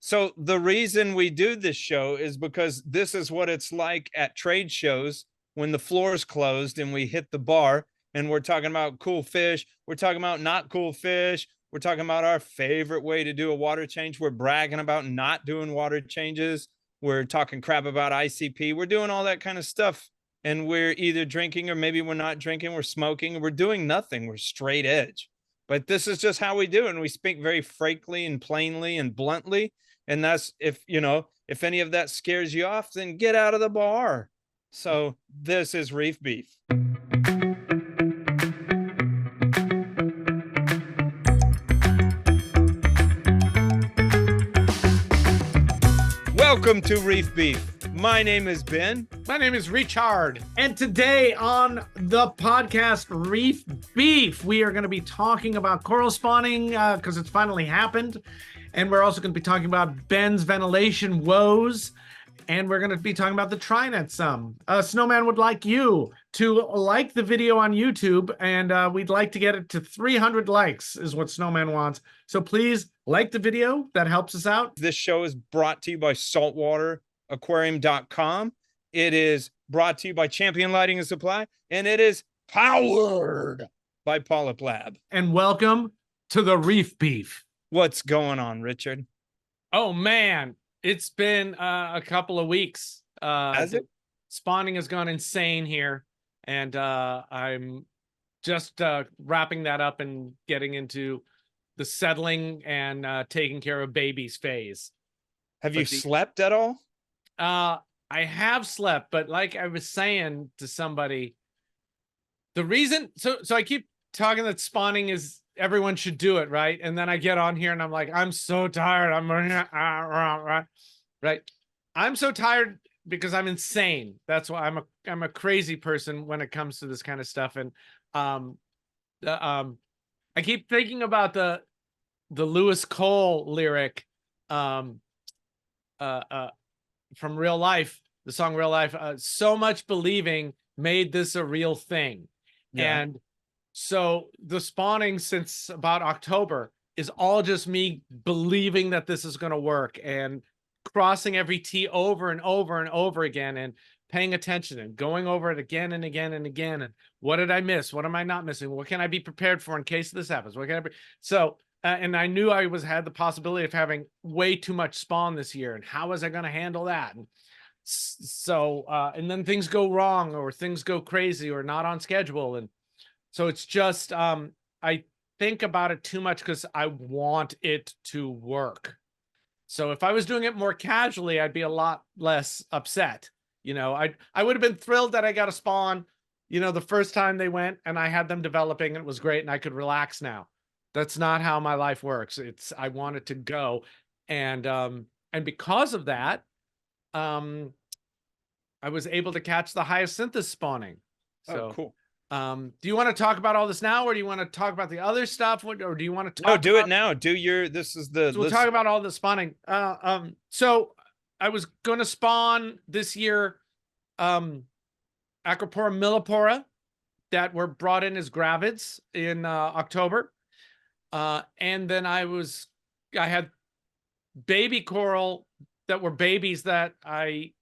So the reason we do this show is because this is what it's like at trade shows when the floor is closed and we hit the bar and we're talking about cool fish. We're talking about not cool fish. We're talking about our favorite way to do a water change. We're bragging about not doing water changes. We're talking crap about ICP. We're doing all that kind of stuff. And we're either drinking or maybe we're not drinking. We're smoking. We're doing nothing. We're straight edge. But this is just how we do. And we speak very frankly and plainly and bluntly. And that's, if any of that scares you off, then get out of the bar. So this is Reef Beef. Welcome to Reef Beef. My name is Ben. My name is Richard. And today on the podcast Reef Beef, we are going to be talking about coral spawning because it's finally happened. And we're also going to be talking about Ben's ventilation woes. And we're going to be talking about the Trident some. Snowman would like you to like the video on YouTube. And we'd like to get it to 300 likes is what Snowman wants. So please like the video. That helps us out. This show is brought to you by saltwateraquarium.com. It is brought to you by Champion Lighting and Supply. And it is powered by PolypLab. And welcome to the Reef Beef. What's going on, Richard? Oh, man. It's been a couple of weeks. Has it? Spawning has gone insane here. And I'm just wrapping that up and getting into the settling and taking care of babies phase. Have you slept at all? I have slept, but like I was saying to somebody, the reason, so I keep talking that spawning is, everyone should do it, right? And then I get on here and I'm like, I'm so tired. Right. I'm so tired because I'm insane. That's why I'm a crazy person when it comes to this kind of stuff. And I keep thinking about the Lewis Cole lyric from Real Life, the song Real Life. So much believing made this a real thing. Yeah. And so the spawning since about October is all just me believing that this is going to work and crossing every T over and over and over again and paying attention and going over it again and again and again. And what did I miss? What am I not missing? What can I be prepared for in case this happens? What can I be? So, and I knew I had the possibility of having way too much spawn this year. And how was I going to handle that? And so, and then things go wrong or things go crazy or not on schedule. And so it's just, I think about it too much because I want it to work. So if I was doing it more casually, I'd be a lot less upset. You know, I would have been thrilled that I got a spawn, the first time they went and I had them developing and it was great and I could relax now. That's not how my life works. I want it to go. And because of that, I was able to catch the hyacinthus spawning. So, oh, cool. Do you want to talk about all this now, or do you want to talk about the other stuff, or do you want to talk? No, do it now. So we'll talk about all the spawning. So I was going to spawn this year, Aquapora millipora that were brought in as gravids in October, and then I had baby coral that were babies that I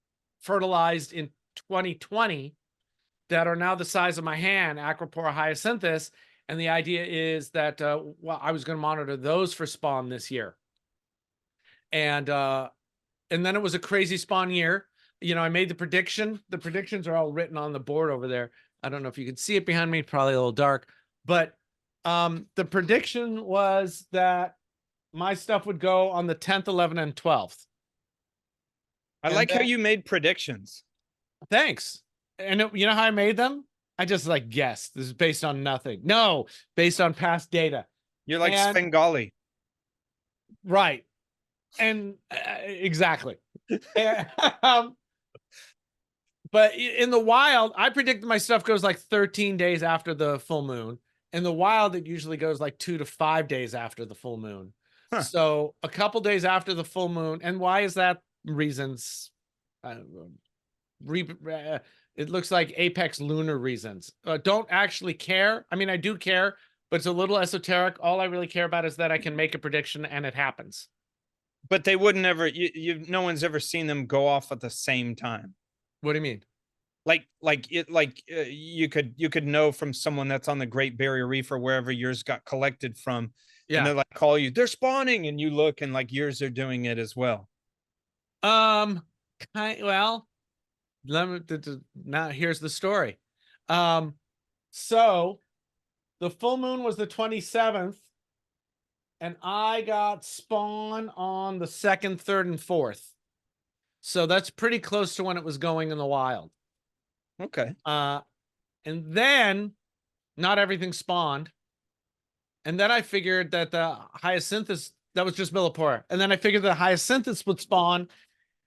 fertilized in 2020. That are now the size of my hand, Aquapora hyacinthus. And the idea is that, I was going to monitor those for spawn this year. And then it was a crazy spawn year. I made the prediction. The predictions are all written on the board over there. I don't know if you can see it behind me, probably a little dark, but the prediction was that my stuff would go on the 10th, 11th, and 12th. I like how you made predictions. Thanks. And you know how I made them? I just guessed. This is based on nothing. No, based on past data. You're like Svengali. Right. And exactly. But in the wild, I predicted my stuff goes 13 days after the full moon. In the wild, it usually goes 2 to 5 days after the full moon. Huh. So a couple days after the full moon. And why is that? Reasons. It looks like apex lunar reasons. Don't actually care. I mean, I do care, but it's a little esoteric. All I really care about is that I can make a prediction and it happens. but they wouldn't ever, no one's ever seen them go off at the same time. What do you mean? You could know from someone that's on the Great Barrier Reef or wherever yours got collected from, and Yeah. they're like, call you, they're spawning, and you look and like yours are doing it as well. Well, let me, now here's the story. So the full moon was the 27th, and I got spawn on the 2nd, 3rd, and 4th. So that's pretty close to when it was going in the wild. Okay. And then not everything spawned. And then I figured that the hyacinthus, that was just millipora. And then I figured the hyacinthus would spawn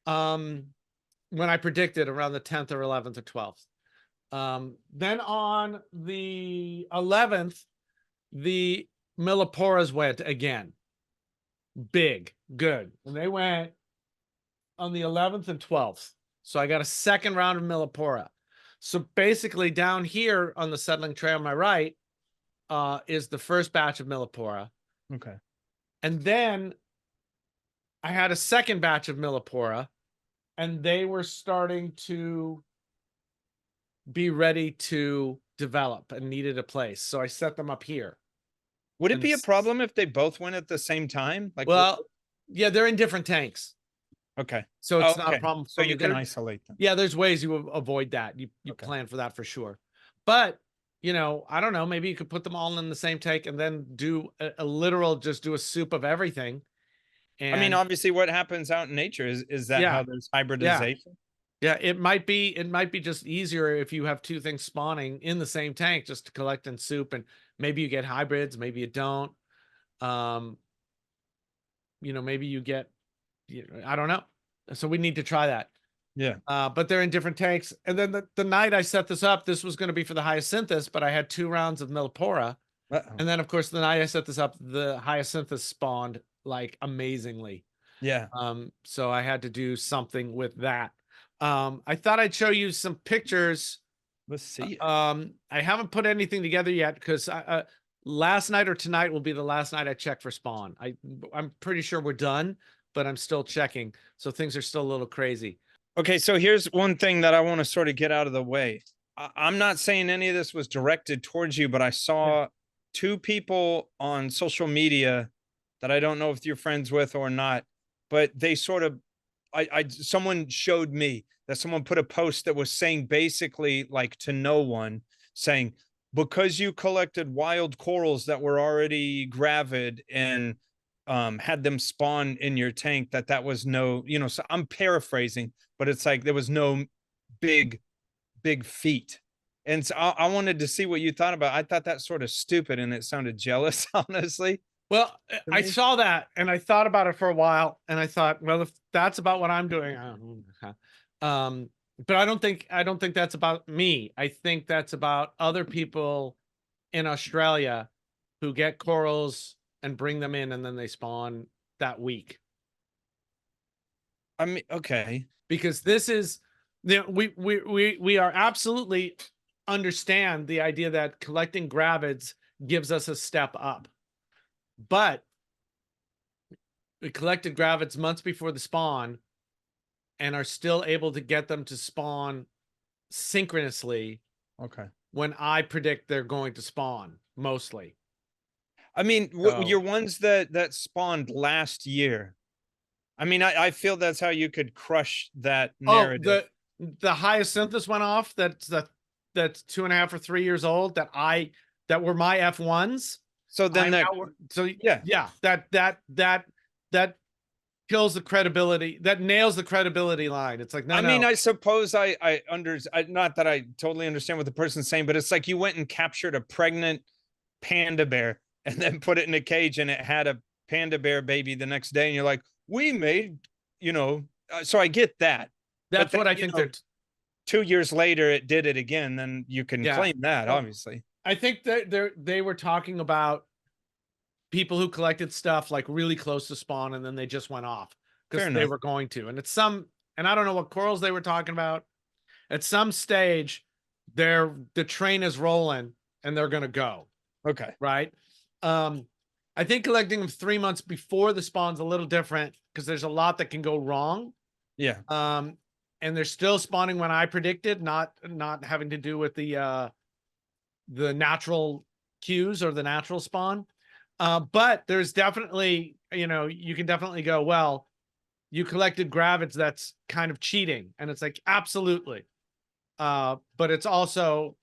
when I predicted around the 10th or 11th or 12th. Then on the 11th, the milliporas went again. Big, good. And they went on the 11th and 12th. So I got a second round of millipora. So basically down here on the settling tray on my right is the first batch of millipora. Okay. And then I had a second batch of millipora, and they were starting to be ready to develop and needed a place. So I set them up here. Would it And be a problem if they both went at the same time? Like, well, yeah, they're in different tanks. okay. So it's not a problem. So for me. you can isolate them. Yeah, there's ways you avoid that. You Okay. plan for that for sure. But, you know, I don't know, maybe you could put them all in the same tank and then do a literal, just do a soup of everything. And I mean, obviously what happens out in nature is that how there's hybridization? Yeah, it might be just easier if you have two things spawning in the same tank just to collect and soup, and maybe you get hybrids, maybe you don't. You know, maybe you get, I don't know. So we need to try that. Yeah. But they're in different tanks. And then the night I set this up, this was going to be for the hyacinthus, but I had 2 rounds of millipora. And then of course the night I set this up, the hyacinthus spawned like amazingly. Yeah. So I had to do something with that. I thought I'd show you some pictures. Let's see it. I haven't put anything together yet because last night or tonight will be the last night I check for spawn. I'm pretty sure we're done, but I'm still checking. So things are still a little crazy. Okay, so here's one thing that I want to sort of get out of the way. I'm not saying any of this was directed towards you, but I saw 2 people on social media that I don't know if you're friends with or not, but they sort of, someone showed me that someone put a post that was saying basically like to no one, saying, because you collected wild corals that were already gravid and had them spawn in your tank, that was no, so I'm paraphrasing, but it's like there was no big feat. And so I wanted to see what you thought about it. I thought that sort of stupid and it sounded jealous, honestly. Well, I saw that and I thought about it for a while, and I thought, well, if that's about what I'm doing, but I don't think that's about me. I think that's about other people in Australia who get corals and bring them in, and then they spawn that week. I mean, okay, because this is, we are absolutely understand the idea that collecting gravids gives us a step up, but we collected gravids months before the spawn and are still able to get them to spawn synchronously. Okay. When I predict they're going to spawn, mostly. I mean, your ones that spawned last year. I mean, I feel that's how you could crush that narrative. Oh, the hyacinthus went off. That's 2.5 or 3 years old. That were my F1s. So then that kills the credibility. That nails the credibility line. It's like, no, I mean, I suppose not that I totally understand what the person's saying, but it's like you went and captured a pregnant panda bear and then put it in a cage and it had a panda bear baby the next day. And you're like, we made, so I get that. That's what I think. 2 years later, it did it again. Then you can claim that, obviously. I think that they were talking about people who collected stuff like really close to spawn, and then they just went off because they were going to. And and I don't know what corals they were talking about. At some stage, the train is rolling and they're going to go. Okay. Right. I think collecting them 3 months before the spawn's a little different because there's a lot that can go wrong. Yeah. And they're still spawning when I predicted, not having to do with the natural cues or the natural spawn. But there's definitely, you can definitely go, well, you collected gravids, that's kind of cheating. And it's like, absolutely. But it's also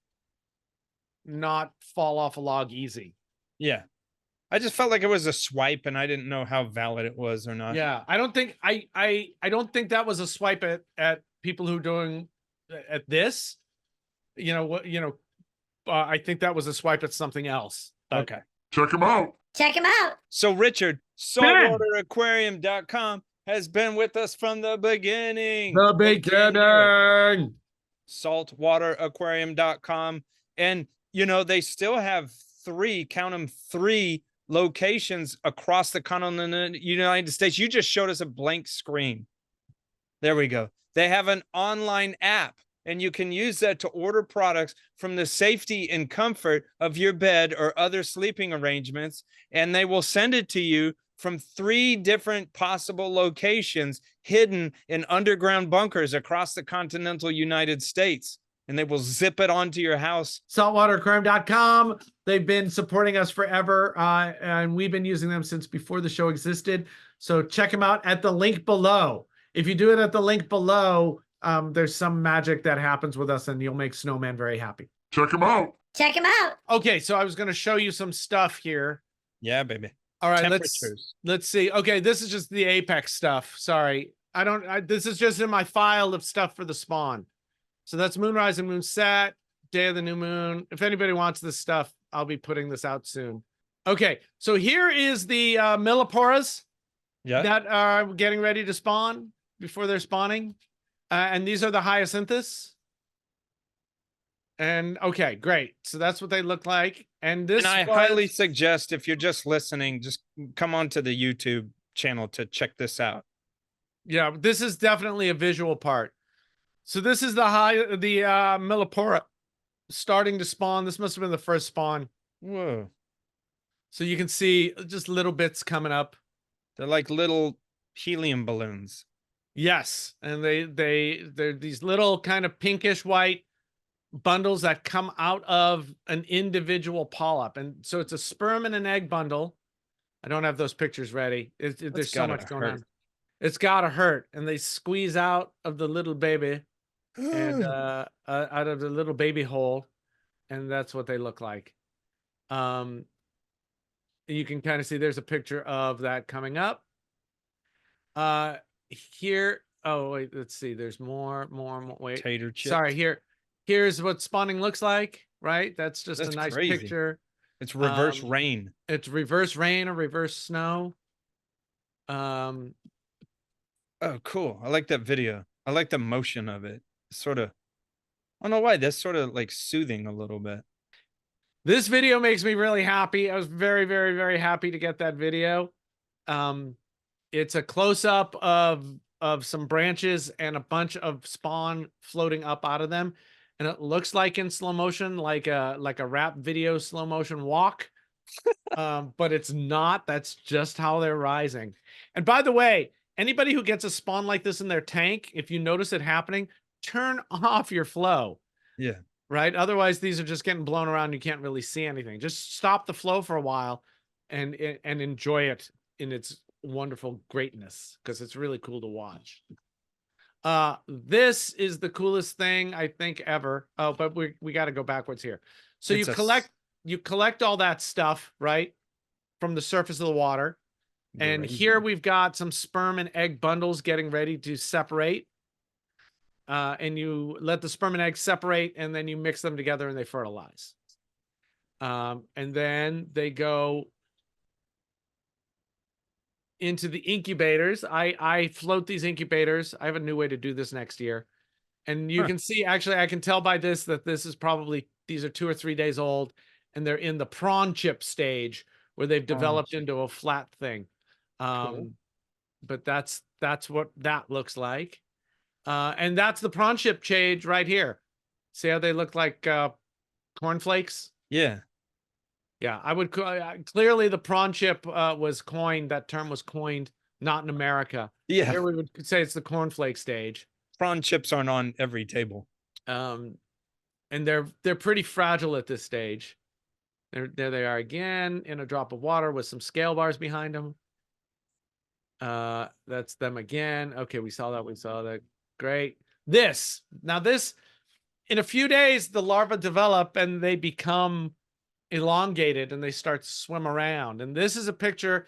not fall off a log easy. Yeah. I just felt like it was a swipe and I didn't know how valid it was or not. Yeah, I don't think I don't think that was a swipe at people who are doing at this. I think that was a swipe at something else. Okay. Check him out. Check him out. So Richard, saltwateraquarium.com has been with us from the beginning. The beginning. Saltwateraquarium.com. And they still have three locations across the continental United States. You just showed us a blank screen. There we go. They have an online app, and you can use that to order products from the safety and comfort of your bed or other sleeping arrangements, and they will send it to you from 3 different possible locations hidden in underground bunkers across the continental United States. And they will zip it onto your house. Saltwateraquarium.com. They've been supporting us forever, and we've been using them since before the show existed. So check them out at the link below. If you do it at the link below, there's some magic that happens with us, and you'll make Snowman very happy. Check him out. Check him out. Okay, so I was going to show you some stuff here. Yeah, baby. All right, Temperatures. let's see. Okay, this is just the Apex stuff. Sorry, this is just in my file of stuff for the spawn. So that's moonrise and moonset, day of the new moon. If anybody wants this stuff, I'll be putting this out soon. Okay, so here is the milliporas that are getting ready to spawn before they're spawning. And these are the hyacinthus. And okay, great. So that's what they look like. And I highly suggest, if you're just listening, just come onto the YouTube channel to check this out. Yeah, this is definitely a visual part. So this is the millipora starting to spawn. This must have been the first spawn. Whoa. So you can see just little bits coming up. They're like little helium balloons. Yes, and they're these little kind of pinkish white bundles that come out of an individual polyp. And so it's a sperm and an egg bundle. I don't have those pictures ready. There's so much going on. It's gotta hurt. And they squeeze out of the little baby and out of the little baby hole. And that's what they look like. You can kind of see there's a picture of that coming up. Here, oh wait, let's see. There's more. Wait, Tater chips. Sorry, here's what spawning looks like, right? That's just a nice crazy. picture. It's reverse rain. It's reverse rain or reverse snow. Oh, cool. I like that video. I like the motion of it. Sort of, I don't know why, that's sort of like soothing a little bit. This video makes me really happy. I was very, very, very happy to get that video. It's a close-up of some branches and a bunch of spawn floating up out of them. And it looks like in slow motion, like a rap video slow motion walk. But it's not. That's just how they're rising. And by the way, anybody who gets a spawn like this in their tank, if you notice it happening, turn off your flow. Yeah. Right. Otherwise, these are just getting blown around. You can't really see anything. Just stop the flow for a while and enjoy it in its wonderful greatness, because it's really cool to watch. This is the coolest thing I think ever. Oh, but we got to go backwards here. So you collect all that stuff, right, from the surface of the water. And here we've got some sperm and egg bundles getting ready to separate. And you let the sperm and egg separate, and then you mix them together and they fertilize. And then they go into the incubators. I float these incubators. I have a new way to do this next year. And you can see, actually, I can tell by this that this is probably, these are 2 or 3 days old, and they're in the prawn chip stage where they've developed into a flat thing. Cool. But that's what that looks like. And that's the prawn chip stage right here. See how they look like cornflakes? Yeah. Yeah, I would clearly the prawn chip was coined. That term was coined not in America. Yeah. Here we would say it's the cornflake stage. Prawn chips aren't on every table. And they're pretty fragile at this stage. There they are again in a drop of water with some scale bars behind them. That's them again. Okay, we saw that. We saw that. Great. This in a few days, the larvae develop and they become elongated and they start to swim around. And this is a picture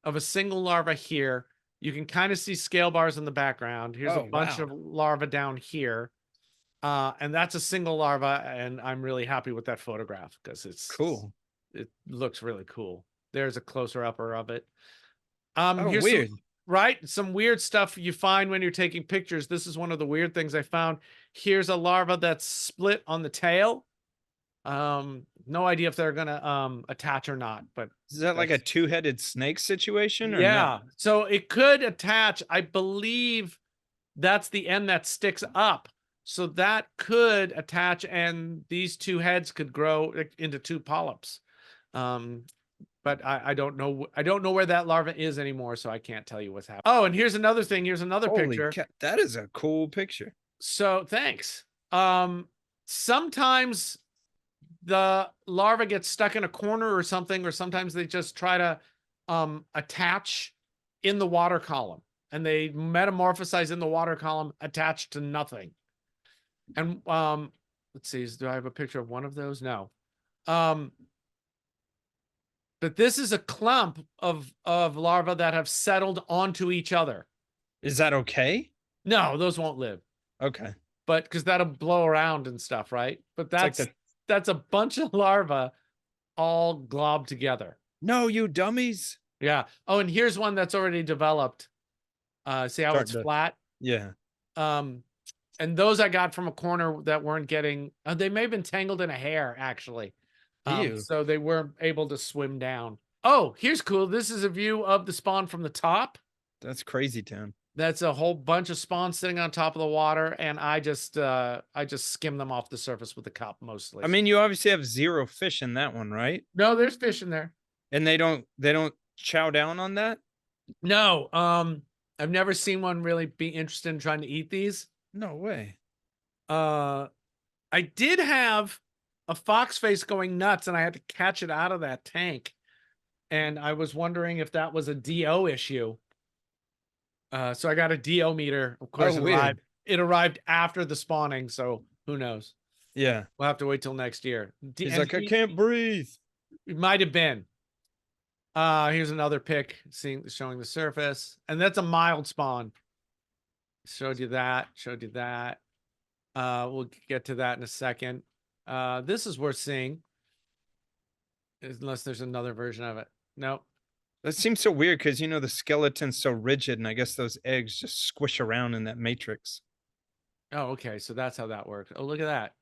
of a single larva here. You can kind of see scale bars in the background. Here's a bunch of larvae down here. And that's a single larva, and I'm really happy with that photograph because it's cool. It looks really cool. There's a closer upper of it. Here's weird. Some weird stuff you find when you're taking pictures. This is one of the weird things I found. Here's a larva that's split on the tail. No idea if they're gonna attach or not, but is that like a two-headed snake situation? Or yeah, no? So it could attach. I believe that's the end that sticks up. So that could attach, and these two heads could grow into two polyps. But I don't know. I don't know where that larva is anymore, so I can't tell you what's happening. Oh, and here's another thing. Here's another picture. That is a cool picture. So thanks. Sometimes the larva gets stuck in a corner or something, or sometimes they just try to attach in the water column, and they metamorphosize in the water column attached to nothing. And let's see, do I have a picture of one of those? No. But this is a clump of larvae that have settled onto each other. Is that okay? No, those won't live. Okay. But because that'll blow around and stuff, right? But that's a bunch of larvae all globbed together. No, you dummies. Yeah. Oh, and here's one that's already developed. See how it's flat? Yeah. And those I got from a corner that weren't getting, they may have been tangled in a hair, actually. So they weren't able to swim down. Oh, here's cool. This is a view of the spawn from the top. That's crazy town. That's a whole bunch of spawns sitting on top of the water, and I just skim them off the surface with a cup mostly. I mean, you obviously have zero fish in that one, right? No, there's fish in there. And they don't chow down on that? No. I've never seen one really be interested in trying to eat these. No way. I did have a fox face going nuts, and I had to catch it out of that tank. And I was wondering if that was a DO issue. So I got a DO meter. Of course, it arrived after the spawning, so who knows? Yeah. We'll have to wait till next year. He's like, I can't breathe. It might have been. Here's another pic showing the surface. And that's a mild spawn. Showed you that. We'll get to that in a second. This is worth seeing. Unless there's another version of it. Nope. That seems so weird because, the skeleton's so rigid, and I guess those eggs just squish around in that matrix. Oh, okay. So that's how that works. Oh, look at that.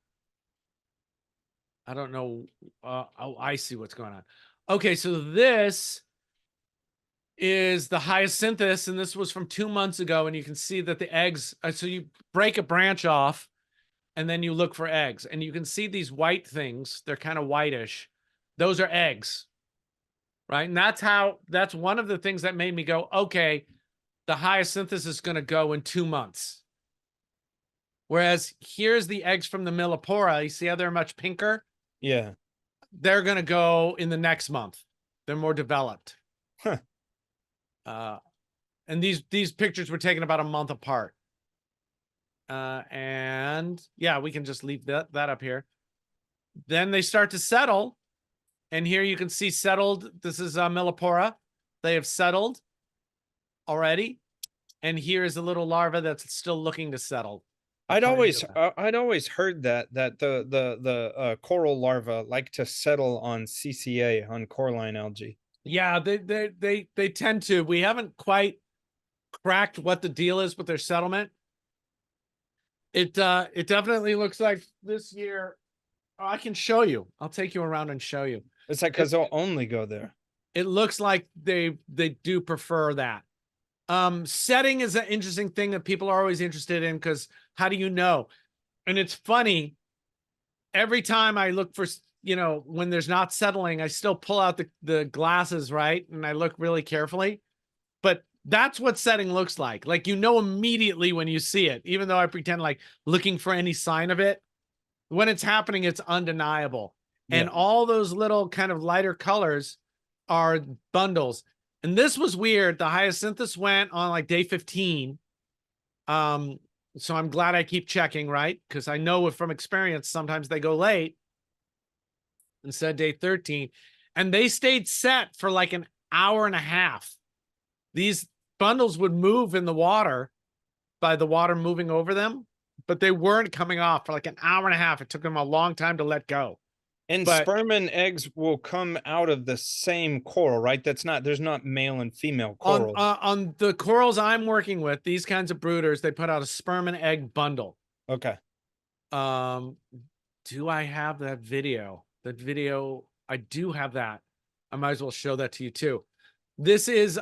I don't know. Oh, I see what's going on. Okay, so this is the hyacinthus, and this was from 2 months ago, and you can see that the eggs, so you break a branch off, and then you look for eggs, and you can see these white things. They're kind of whitish. Those are eggs, right? And that's one of the things that made me go, okay, the hyacinthus is going to go in 2 months. Whereas here's the eggs from the millipora. You see how they're much pinker? Yeah. They're going to go in the next month. They're more developed. Huh. And these pictures were taken about a month apart. And yeah, we can just leave that up here. Then they start to settle. And here you can see settled. This is millipora. They have settled already. And here is a little larva that's still looking to settle. I'd always heard that the coral larvae like to settle on CCA, on coralline algae. Yeah, they tend to. We haven't quite cracked what the deal is with their settlement. It definitely looks like this year. Oh, I can show you. I'll take you around and show you. It's like because they'll only go there. It looks like they do prefer that. Setting is an interesting thing that people are always interested in, because how do you know? And it's funny, every time I look for, you know, when there's not settling, I still pull out the glasses, right? And I look really carefully. But that's what setting looks like. Like, you know, immediately when you see it, even though I pretend like looking for any sign of it, when it's happening, it's undeniable. And Yeah. all those little kind of lighter colors are bundles. And this was weird. The hyacinthus went on like day 15. So I'm glad I keep checking, right? Because I know from experience, sometimes they go late instead of day 13. And they stayed set for like an hour and a half. These bundles would move in the water by the water moving over them, but they weren't coming off for like an hour and a half. It took them a long time to let go. And But sperm and eggs will come out of the same coral, right? There's not male and female corals. on the corals I'm working with, these kinds of brooders, they put out a sperm and egg bundle. Okay. Do I have that video? That video, I do have that. I might as well show that to you too. This is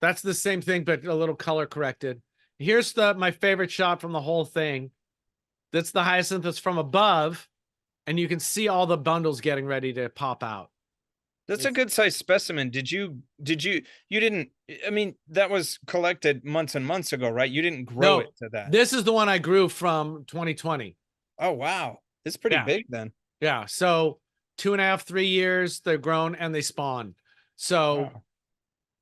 that's the same thing, but a little color corrected. Here's my favorite shot from the whole thing. That's the hyacinthus from above, and you can see all the bundles getting ready to pop out. That's a good size specimen. You didn't, I mean, that was collected months and months ago, right? You didn't grow it to that. This is the one I grew from 2020. Oh, wow. It's pretty big then. Yeah. So 2.5, 3 years, they're grown and they spawn. So wow.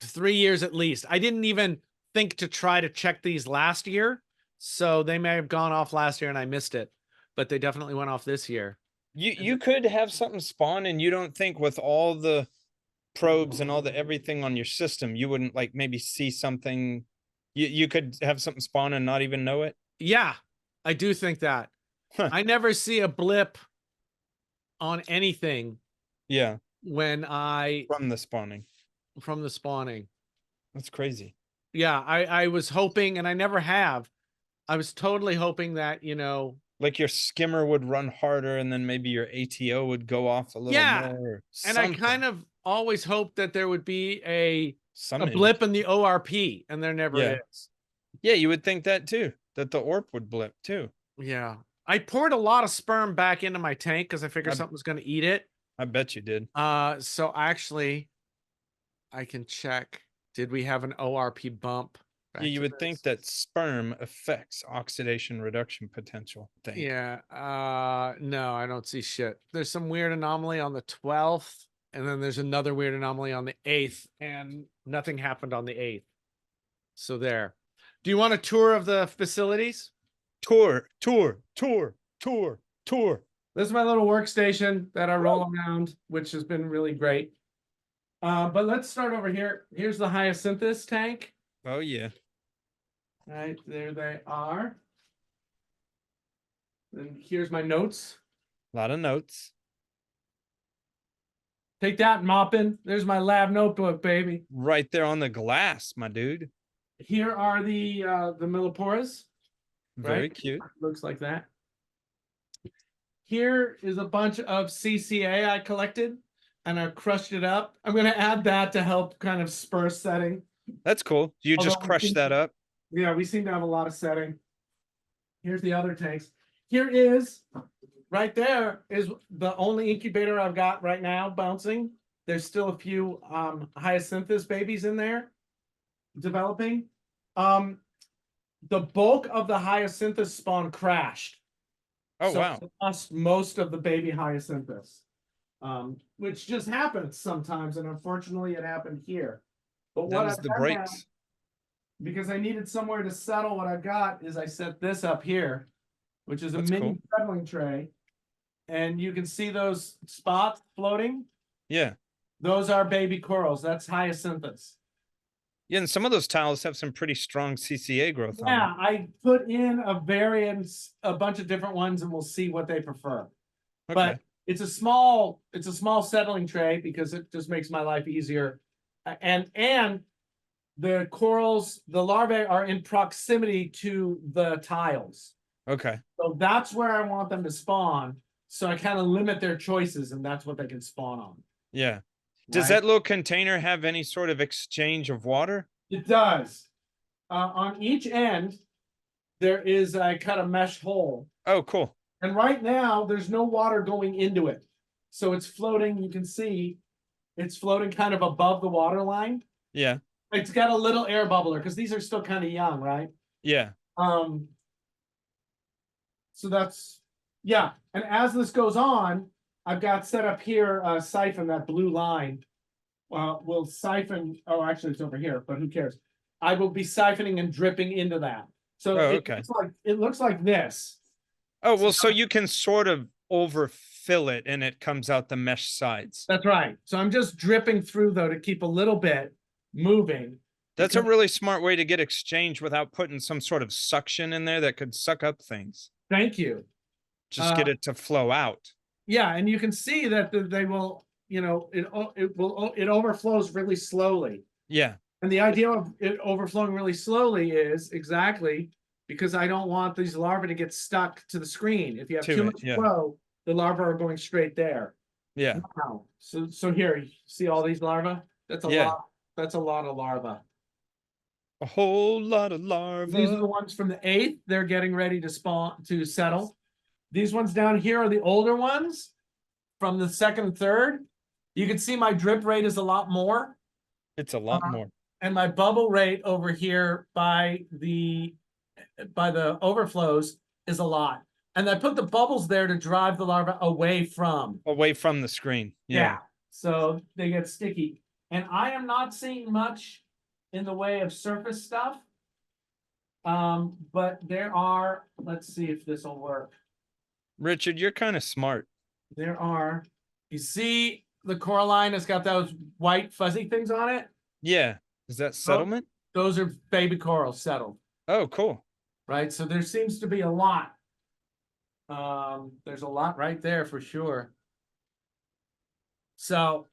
3 years at least. I didn't even think to try to check these last year. So they may have gone off last year and I missed it, but they definitely went off this year. You could have something spawn and you don't think with all the probes and all the everything on your system, you wouldn't like maybe see something. You could have something spawn and not even know it. Yeah, I do think that. Huh. I never see a blip on anything. Yeah. When from the spawning. That's crazy. Yeah, I was hoping, and I never have. I was totally hoping that, you know, like your skimmer would run harder and then maybe your ATO would go off a little more. And I kind of always hoped that there would be a blip in the ORP, and there never is. Yeah, you would think that too, that the ORP would blip too. Yeah. I poured a lot of sperm back into my tank because I figured something was going to eat it. I bet you did. So actually, I can check. Did we have an ORP bump? Yeah, you would think that sperm affects oxidation reduction potential. Yeah. No, I don't see shit. There's some weird anomaly on the 12th, and then there's another weird anomaly on the 8th, and nothing happened on the 8th. So there. Do you want a tour of the facilities? Tour. This is my little workstation that I roll around, which has been really great. But let's start over here. Here's the hyacinthus tank. Oh, yeah. Right, there they are. And here's my notes. A lot of notes. Take that, mopping. There's my lab notebook, baby. Right there on the glass, my dude. Here are the milliporas. Very cute. Looks like that. Here is a bunch of CCA I collected, and I crushed it up. I'm going to add that to help kind of spur setting. That's cool. You just crush that up? Yeah, we seem to have a lot of setting. Here's the other tanks. Here is, right there, is the only incubator I've got right now bouncing. There's still a few hyacinthus babies in there developing. The bulk of the hyacinthus spawn crashed. Oh, wow. We lost most of the baby hyacinthus, which just happens sometimes, and unfortunately it happened here. But what I've done now, because I needed somewhere to settle what I've got, is I set this up here, which is a mini settling tray. And you can see those spots floating. Yeah. Those are baby corals. That's hyacinthus. Yeah, and some of those tiles have some pretty strong CCA growth on them. Yeah, I put in a variance, a bunch of different ones, and we'll see what they prefer. Okay. But it's a small settling tray because it just makes my life easier. And the corals, the larvae are in proximity to the tiles. Okay. So that's where I want them to spawn. So I kind of limit their choices, and that's what they can spawn on. Yeah. Does that little container have any sort of exchange of water? It does. On each end, there is I cut a mesh hole. Oh, cool. And right now, there's no water going into it. So it's floating, you can see it's floating kind of above the water line. Yeah. It's got a little air bubbler because these are still kind of young, right? Yeah. So that's, yeah. And as this goes on, I've got set up here a siphon, that blue line. Will siphon, oh, actually it's over here, but who cares? I will be siphoning and dripping into that. So Oh, it okay. looks like this. Oh, well, so you can sort of overfill it and it comes out the mesh sides. That's right. So I'm just dripping through though to keep a little bit moving. That's a really smart way to get exchange without putting some sort of suction in there that could suck up things. Thank you. Just get it to flow out. Yeah, and you can see that they will, it overflows really slowly. Yeah. And the idea of it overflowing really slowly is exactly because I don't want these larvae to get stuck to the screen. If you have too much flow, the larvae are going straight there. Yeah. Wow. So here, you see all these larvae? That's a lot. That's a lot of larvae. A whole lot of larvae. These are the ones from the 8th. They're getting ready to spawn, to settle. These ones down here are the older ones from the 2nd and 3rd. You can see my drip rate is a lot more. It's a lot more. And my bubble rate over here by the overflows is a lot. And I put the bubbles there to drive the larva away from the screen. Yeah. So they get sticky. And I am not seeing much in the way of surface stuff. But there are, let's see if this will work. Richard, you're kind of smart. There are, you see the coralline has got those white fuzzy things on it? Yeah. Is that settlement? Those are baby corals settled. Oh, cool. Right. So there seems to be a lot. There's a lot right there for sure. So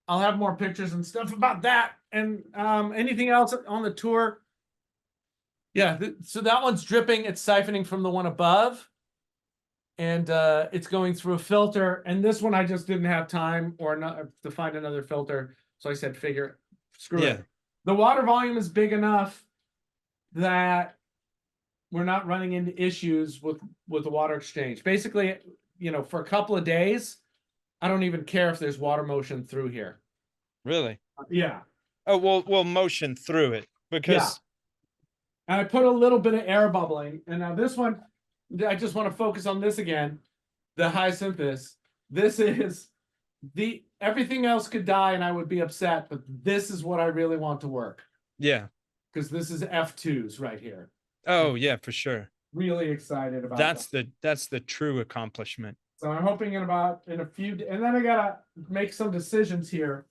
I'll have more pictures and stuff about that. And anything else on the tour? Yeah, so that one's dripping. It's siphoning from the one above. And it's going through a filter. And this one I just didn't have time or not to find another filter. So I said, screw it. The water volume is big enough that we're not running into issues with the water exchange. Basically, for a couple of days, I don't even care if there's water motion through here. Really? Yeah. Oh, we'll motion through it because. And I put a little bit of air bubbling. And now this one, I just want to focus on this again. The hyacinthus. This is everything else could die and I would be upset, but this is what I really want to work. Yeah. Because this is F2s right here. Oh yeah, for sure. Really excited about that's the true accomplishment. So I'm hoping in a few, and then I gotta make some decisions here.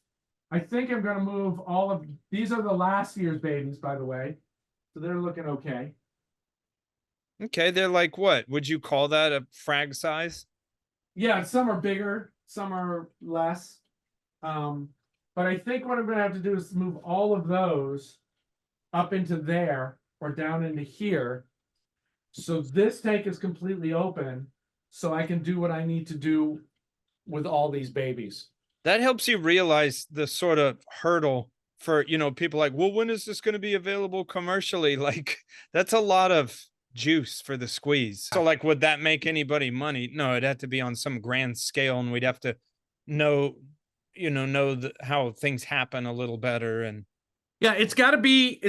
I think I'm gonna move all of these are the last year's babies, by the way. So they're looking okay. Okay, they're like what? Would you call that a frag size? Yeah, some are bigger, some are less. But I think what I'm gonna have to do is move all of those up into there or down into here. So this tank is completely open, so I can do what I need to do with all these babies. That helps you realize the sort of hurdle for, people like, well, when is this going to be available commercially? Like, that's a lot of juice for the squeeze. So like, would that make anybody money? No, it'd have to be on some grand scale and we'd have to know how things happen a little better. And yeah, it's gotta be,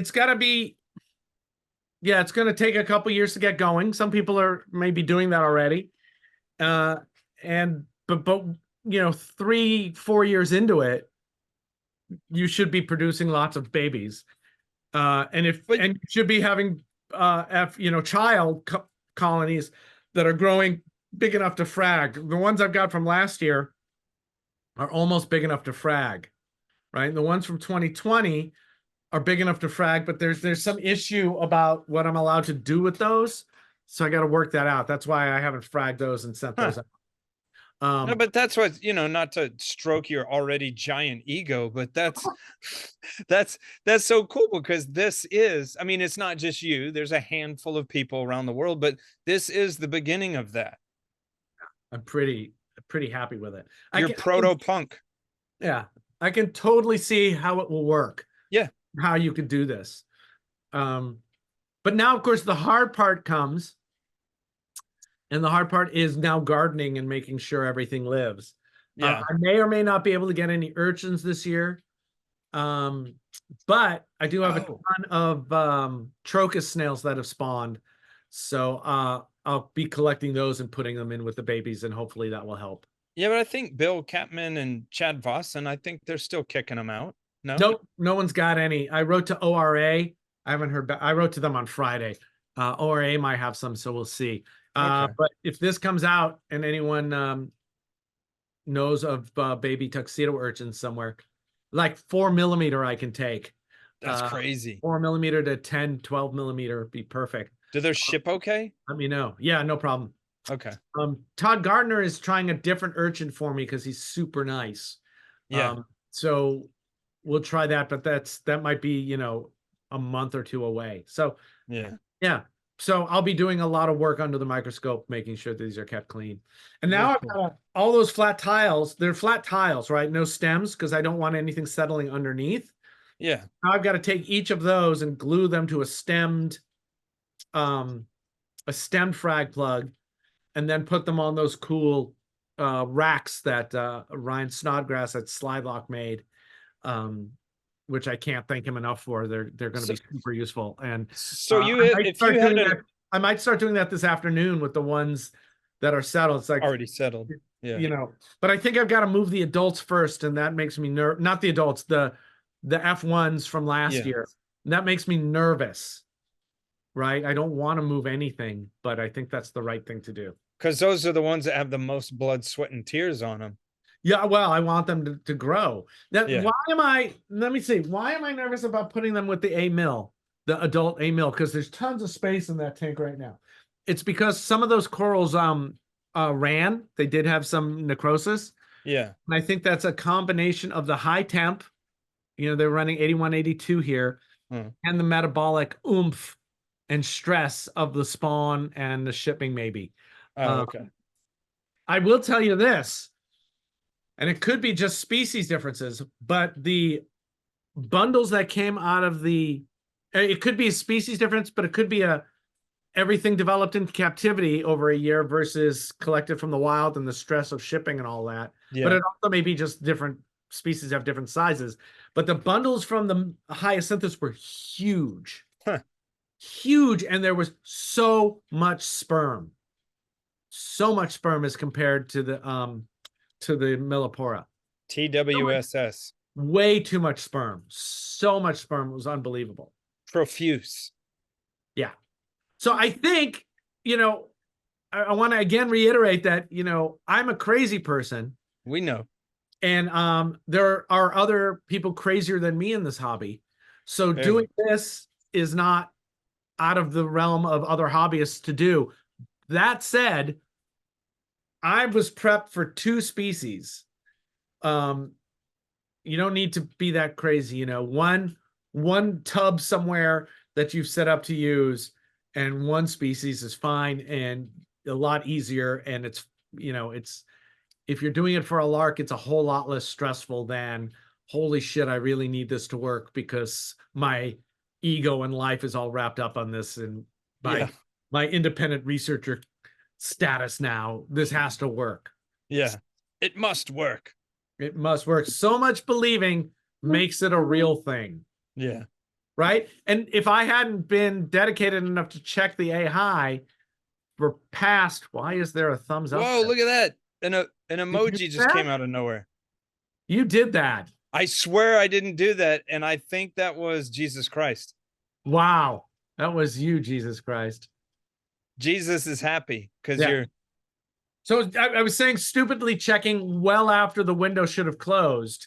yeah, it's going to take a couple years to get going. Some people are maybe doing that already. But 3-4 years into it, you should be producing lots of babies. And you should be having child colonies that are growing big enough to frag. The ones I've got from last year are almost big enough to frag, right? The ones from 2020 are big enough to frag, but there's some issue about what I'm allowed to do with those. So I got to work that out. That's why I haven't fragged those and sent those out. No, but that's what, not to stroke your already giant ego, but that's so cool because this is, it's not just you, there's a handful of people around the world, but this is the beginning of that. I'm pretty happy with it. You're proto-punk. Yeah. I can totally see how it will work. Yeah. How you could do this. But now, of course, the hard part comes And the hard part is now gardening and making sure everything lives. Yeah. I may or may not be able to get any urchins this year. But I do have a ton of Trocus snails that have spawned. So I'll be collecting those and putting them in with the babies, and hopefully that will help. Yeah, but I think Bill Catman and Chad Vossen, I think they're still kicking them out. No? Nope, no one's got any. I wrote to ORA. I haven't heard back. I wrote to them on Friday. ORA might have some, so we'll see. Okay. But if this comes out and anyone knows of baby tuxedo urchins somewhere, like 4 millimeter I can take. That's crazy. 4 millimeter to 10, 12 millimeter be perfect. Do those ship okay? Let me know. Yeah, no problem. Okay. Todd Gardner is trying a different urchin for me because he's super nice. Yeah. So we'll try that, but that might be, you know, a month or two away. So yeah. So I'll be doing a lot of work under the microscope, making sure that these are kept clean. And now I've got all those flat tiles. They're flat tiles, right? No stems, because I don't want anything settling underneath. Yeah. Now I've got to take each of those and glue them to a stemmed frag plug, and then put them on those cool racks that Ryan Snodgrass at Slidelock made, which I can't thank him enough for. They're going to be super useful. And so I might start doing that this afternoon with the ones that are settled. It's like already settled. Yeah. You know, but I think I've got to move the adults first, and that makes me not the adults, the F1s from last year. And that makes me nervous. Right? I don't want to move anything, but I think that's the right thing to do. Because those are the ones that have the most blood, sweat, and tears on them. Yeah, well, I want them to grow. Now, let me see. Why am I nervous about putting them with the A mill, the adult A mill? Because there's tons of space in that tank right now. It's because some of those corals ran. They did have some necrosis. Yeah. And I think that's a combination of the high temp, you know, they're running 81, 82 here, and the metabolic oomph and stress of the spawn and the shipping, maybe. Okay. I will tell you this, and it could be just species differences, but the bundles that came out of it could be a species difference, but it could be everything developed in captivity over a year versus collected from the wild and the stress of shipping and all that. Yeah. But it also may be just different species have different sizes. But the bundles from the hyacinthus were huge. Huge, and there was so much sperm as compared to the Millipora. TWSS. Way too much sperm. So much sperm. It was unbelievable. Profuse. Yeah. So I think, you know, I want to again reiterate that, you know, I'm a crazy person. We know. And there are other people crazier than me in this hobby. So doing this is not out of the realm of other hobbyists to do. That said, I was prepped for 2 species. You don't need to be that crazy, you know. One tub somewhere that you've set up to use, and one species is fine and a lot easier. And it's, you know, if you're doing it for a lark, it's a whole lot less stressful than, holy shit, I really need this to work because my ego and life is all wrapped up on this, and my independent researcher status now, this has to work. Yeah, it must work. It must work. So much believing makes it a real thing. Yeah. Right? And if I hadn't been dedicated enough to check the A high for past, why is there a thumbs up? Whoa, look at that. An emoji just came out of nowhere. You did that. I swear I didn't do that, and I think that was Jesus Christ. Wow. That was you, Jesus Christ. Jesus is happy because you're... So I was saying stupidly checking well after the window should have closed.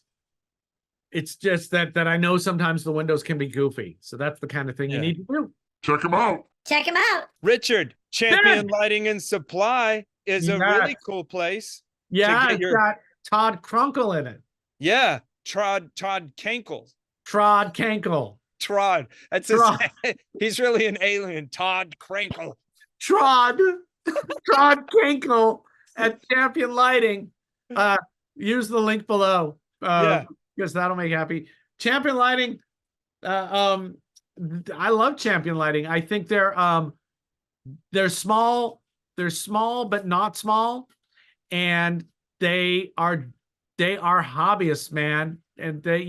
It's just that I know sometimes the windows can be goofy. So that's the kind of thing you need to do. Check him out. Check him out. Richard, Champion Lighting and Supply is a really cool place. Yeah, it's got Todd Krunkle in it. Yeah, Todd Kankle. Trod Kankle. Trod. That's he's really an alien. Todd Krankle. Trod Kankle at Champion Lighting. Use the link below. Because that'll make happy. Champion Lighting. I love Champion Lighting. I think they're small. small but not small, and they are hobbyists, man. And they,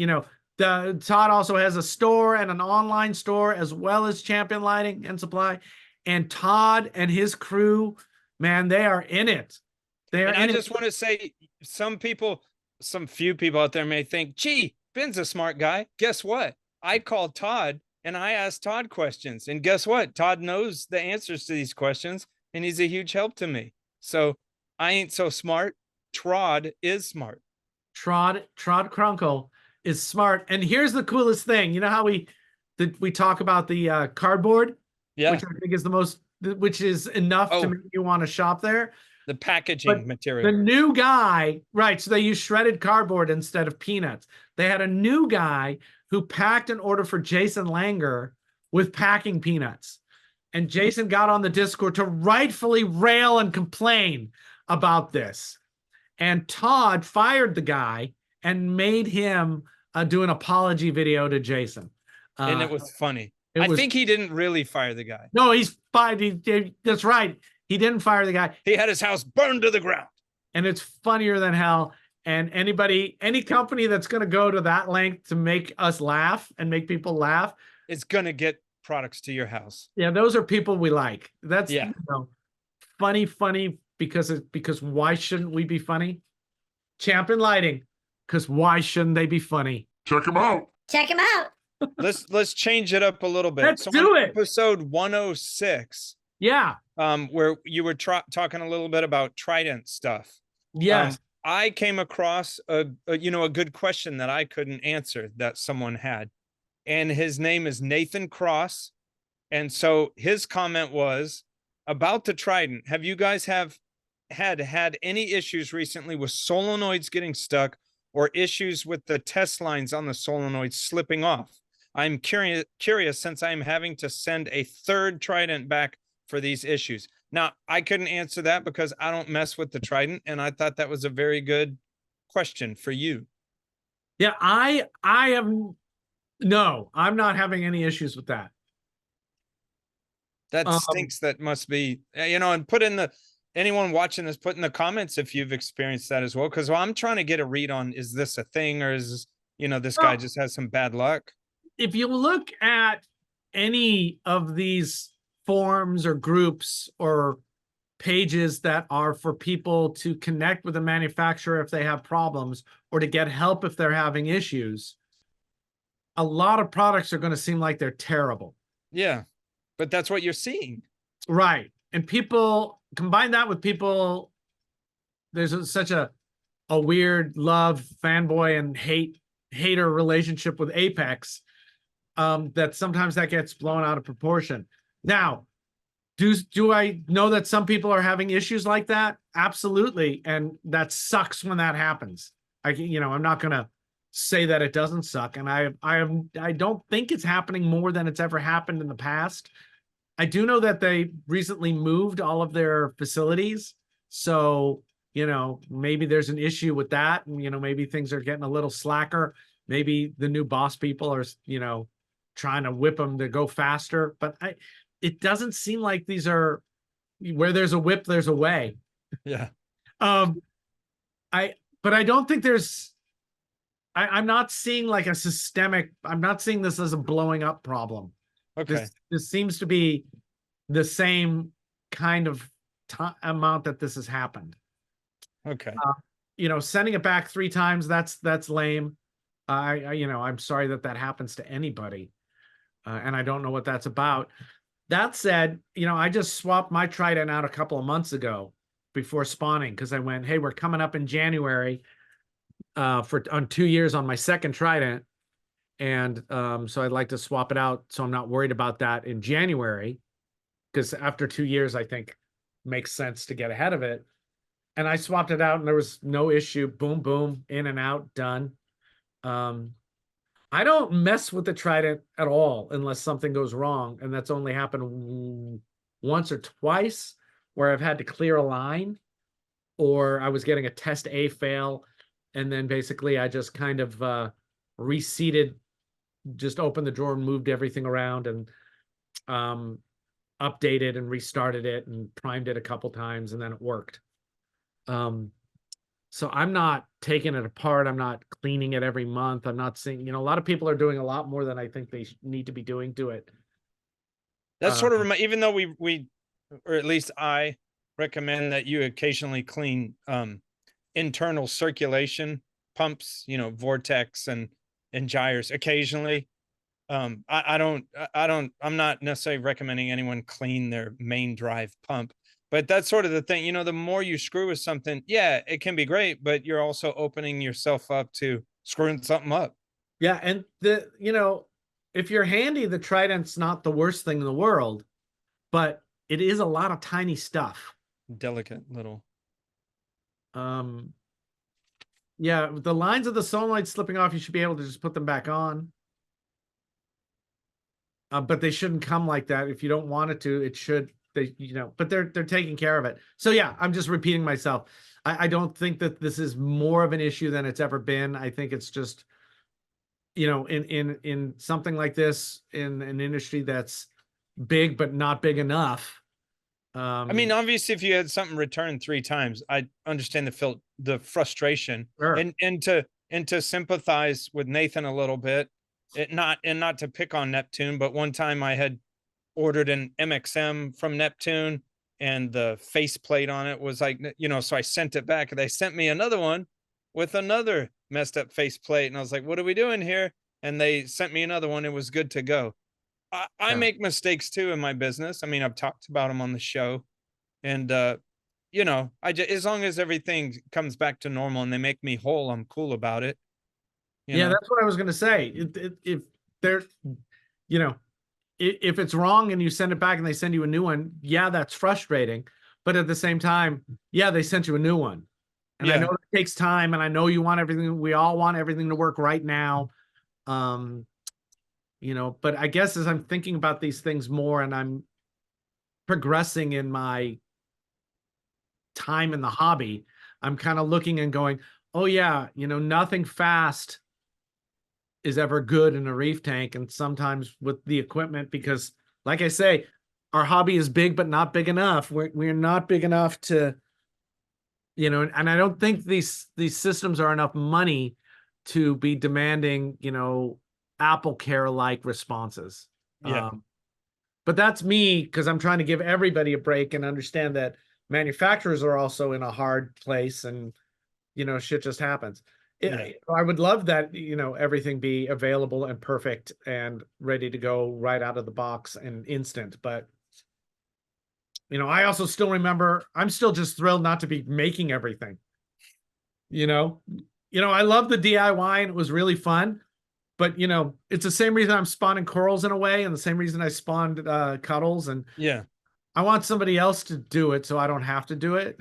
the Todd also has a store and an online store as well as Champion Lighting and Supply. And Todd and his crew, man, they are in it. They are And in I it. just want to say, some few people out there may think, gee, Ben's a smart guy. Guess what? I called Todd and I asked Todd questions. And guess what? Todd knows the answers to these questions, and he's a huge help to me. So I ain't so smart. Trod is smart. Trod Crunkle is smart. And here's the coolest thing. You know how we talk about the cardboard, Yeah. which I think is which is enough to make you want to shop there. The packaging material. The new guy, right? So they use shredded cardboard instead of peanuts. They had a new guy who packed an order for Jason Langer with packing peanuts. And Jason got on the Discord to rightfully rail and complain about this. And Todd fired the guy and made him do an apology video to Jason. And it was funny. I think he didn't really fire the guy. No, he's fired. That's right. He didn't fire the guy. He had his house burned to the ground. And it's funnier than hell. And any company that's going to go to that length to make us laugh and make people laugh, it's going to get products to your house. Yeah, those are people we like. That's funny because why shouldn't we be funny? Champion Lighting, because why shouldn't they be funny? Check them out. Check him out. Let's change it up a little bit. Let's do it. Episode 106. Yeah. Where you were talking a little bit about Trident stuff. Yes. I came across a good question that I couldn't answer that someone had. And his name is Nathan Cross. And so his comment was about the Trident. Have you guys had any issues recently with solenoids getting stuck or issues with the test lines on the solenoids slipping off? I'm curious since I'm having to send a third Trident back for these issues. Now, I couldn't answer that because I don't mess with the Trident, and I thought that was a very good question for you. Yeah, I'm not having any issues with that. That stinks. That must be, and anyone watching this, put in the comments if you've experienced that as well. Because I'm trying to get a read on, is this a thing, or is this guy just has some bad luck? If you look at any of these forums or groups or pages that are for people to connect with the manufacturer if they have problems or to get help if they're having issues, a lot of products are going to seem like they're terrible. Yeah, but that's what you're seeing. Right. And people combine that with people, there's such a weird love, fanboy, and hater relationship with Apex that sometimes that gets blown out of proportion. Now, do I know that some people are having issues like that? Absolutely. And that sucks when that happens. I'm not going to say that it doesn't suck. And I don't think it's happening more than it's ever happened in the past. I do know that they recently moved all of their facilities. So, maybe there's an issue with that. And, maybe things are getting a little slacker. Maybe the new boss people are, trying to whip them to go faster. But it doesn't seem like these are where there's a whip, there's a way. Yeah. But I don't think I'm not seeing like a systemic, I'm not seeing this as a blowing up problem. Okay. This seems to be the same kind of amount that this has happened. Okay. Sending it back 3 times, that's lame. I'm sorry that happens to anybody. And I don't know what that's about. That said, I just swapped my Trident out a couple of months ago before spawning because I went, hey, we're coming up in January on 2 years on my second Trident. And so I'd like to swap it out so I'm not worried about that in January, because after 2 years, I think makes sense to get ahead of it. And I swapped it out and there was no issue. Boom, boom, in and out, done. I don't mess with the Trident at all unless something goes wrong. And that's only happened once or twice where I've had to clear a line or I was getting a test A fail. And then basically I just kind of reseated, just opened the drawer and moved everything around. And updated and restarted it and primed it a couple times, and then it worked. So I'm not taking it apart. I'm not cleaning it every month. I'm not seeing, a lot of people are doing a lot more than I think they need to be doing to it. That's sort of, even though we, or at least I recommend that you occasionally clean internal circulation pumps, vortex and gyres occasionally. I'm not necessarily recommending anyone clean their main drive pump, but that's sort of the thing. The more you screw with something, yeah, it can be great, but you're also opening yourself up to screwing something up. Yeah, and if you're handy, the Trident's not the worst thing in the world, but it is a lot of tiny stuff. Delicate little. Yeah, the lines of the solenoid slipping off, you should be able to just put them back on. But they shouldn't come like that. If you don't want it to, it should. But they're taking care of it. So yeah, I'm just repeating myself. I don't think that this is more of an issue than it's ever been. I think it's just, in something like this, in an industry that's big but not big enough. I mean, obviously, if you had something returned 3 times, I understand the frustration, Sure. and to sympathize with Nathan a little bit. Not to pick on Neptune, but one time I had ordered an MXM from Neptune, and the faceplate on it was like, so I sent it back, and they sent me another one with another messed up faceplate, and I was like, "What are we doing here?" And they sent me another one. It was good to go. I make mistakes too in my business. I mean, I've talked about them on the show, and as long as everything comes back to normal and they make me whole, I'm cool about it. Yeah, that's what I was gonna say. If they're, if it's wrong and you send it back and they send you a new one, yeah, that's frustrating. But at the same time, yeah, they sent you a new one, and I know it takes time, and I know you want everything. We all want everything to work right now. But I guess as I'm thinking about these things more and I'm progressing in my time in the hobby, I'm kind of looking and going, oh yeah, nothing fast is ever good in a reef tank. And sometimes with the equipment, because like I say, our hobby is big, but not big enough. We're not big enough to, and I don't think these systems are enough money to be demanding, Apple Care like responses. Yeah. But that's me, because I'm trying to give everybody a break and understand that manufacturers are also in a hard place, and shit just happens. I would love that everything be available and perfect and ready to go right out of the box and instant. But I also still remember, I'm still just thrilled not to be making everything. I love the DIY and it was really fun. But it's the same reason I'm spawning corals in a way, and the same reason I spawned cuddles. And yeah, I want somebody else to do it so I don't have to do it.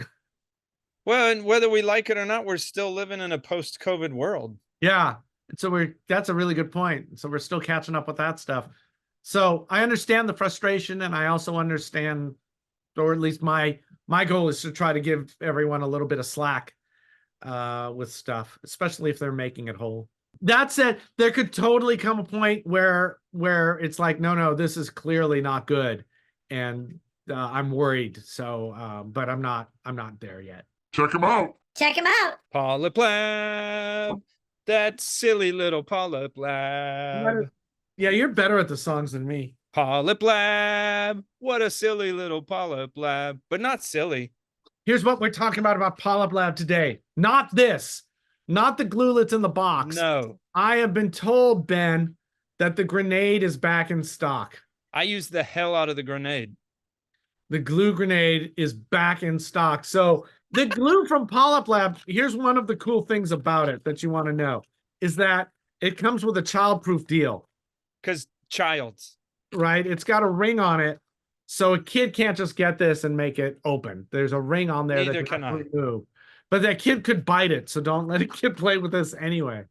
Well, and whether we like it or not, we're still living in a post-COVID world. Yeah. So that's a really good point. So we're still catching up with that stuff. So I understand the frustration, and I also understand, or at least my goal is to try to give everyone a little bit of slack with stuff, especially if they're making it whole. That said, there could totally come a point where it's like, no, this is clearly not good, and I'm worried. So, but I'm not there yet. Check him out. Check him out. PolypLab, that silly little PolypLab. Yeah, you're better at the songs than me. PolypLab, what a silly little PolypLab, but not silly. Here's what we're talking about PolypLab today. Not this. Not the gluelets in the box. No. I have been told, Ben, that the grenade is back in stock. I used the hell out of the grenade. The glue grenade is back in stock. So the glue from PolypLab, here's one of the cool things about it that you want to know, is that it comes with a childproof deal. Because childs. Right? It's got a ring on it. So a kid can't just get this and make it open. There's a ring on there that can remove. But that kid could bite it, so don't let a kid play with this anyway.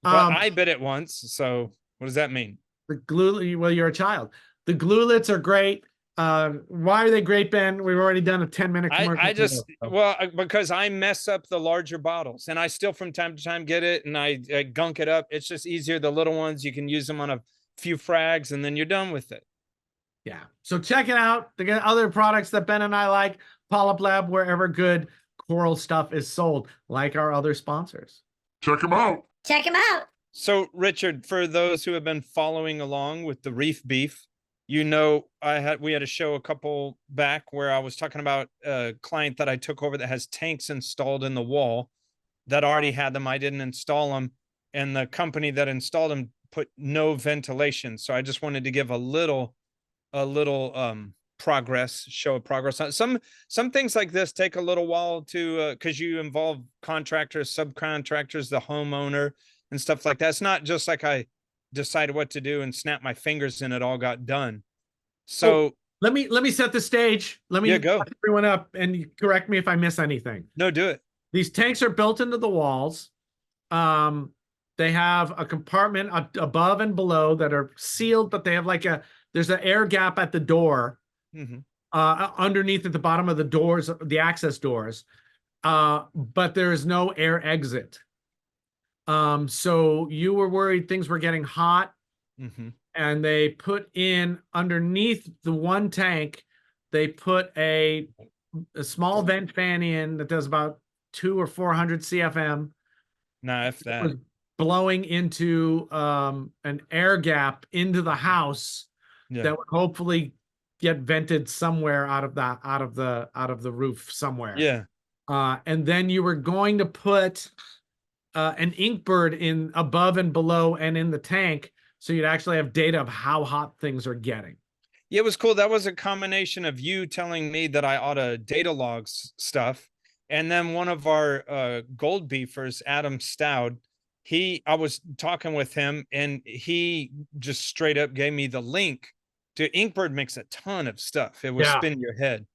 But I bit it once, so what does that mean? The glue, well, you're a child. The gluelets are great. Why are they great, Ben? We've already done a 10-minute commercial. Because I mess up the larger bottles, and I still from time to time get it, and I gunk it up. It's just easier. The little ones, you can use them on a few frags, and then you're done with it. Yeah. So check it out. They got other products that Ben and I like. PolypLab, wherever good coral stuff is sold, like our other sponsors. Check them out. Check them out. So, Richard, for those who have been following along with the Reef Beef, you know, we had a show a couple back where I was talking about a client that I took over that has tanks installed in the wall that already had them. I didn't install them, and the company that installed them put no ventilation. So I just wanted to give a little progress, show of progress on some things like this take a little while to because you involve contractors, subcontractors, the homeowner, and stuff like that. It's not just like I decided what to do and snap my fingers and it all got done. So let me set the stage. Let me go set everyone up and correct me if I miss anything. No, do it. These tanks are built into the walls. They have a compartment above and below that are sealed, but they have like there's an air gap at the door, underneath at the bottom of the doors, the access doors, but there is no air exit. So you were worried things were getting hot, and they put in underneath the one tank, they put a small vent fan in that does about 200 or 400 CFM. Nah, if that. Blowing into an air gap into the house that would hopefully get vented somewhere out of the roof somewhere. Yeah. And then you were going to put an inkbird in above and below and in the tank, so you'd actually have data of how hot things are getting. Yeah, it was cool. That was a combination of you telling me that I ought to data logs stuff, and then one of our gold beefers, Adam Stout, I was talking with him, and he just straight up gave me the link to Inkbird. Makes a ton of stuff. It will spin your head.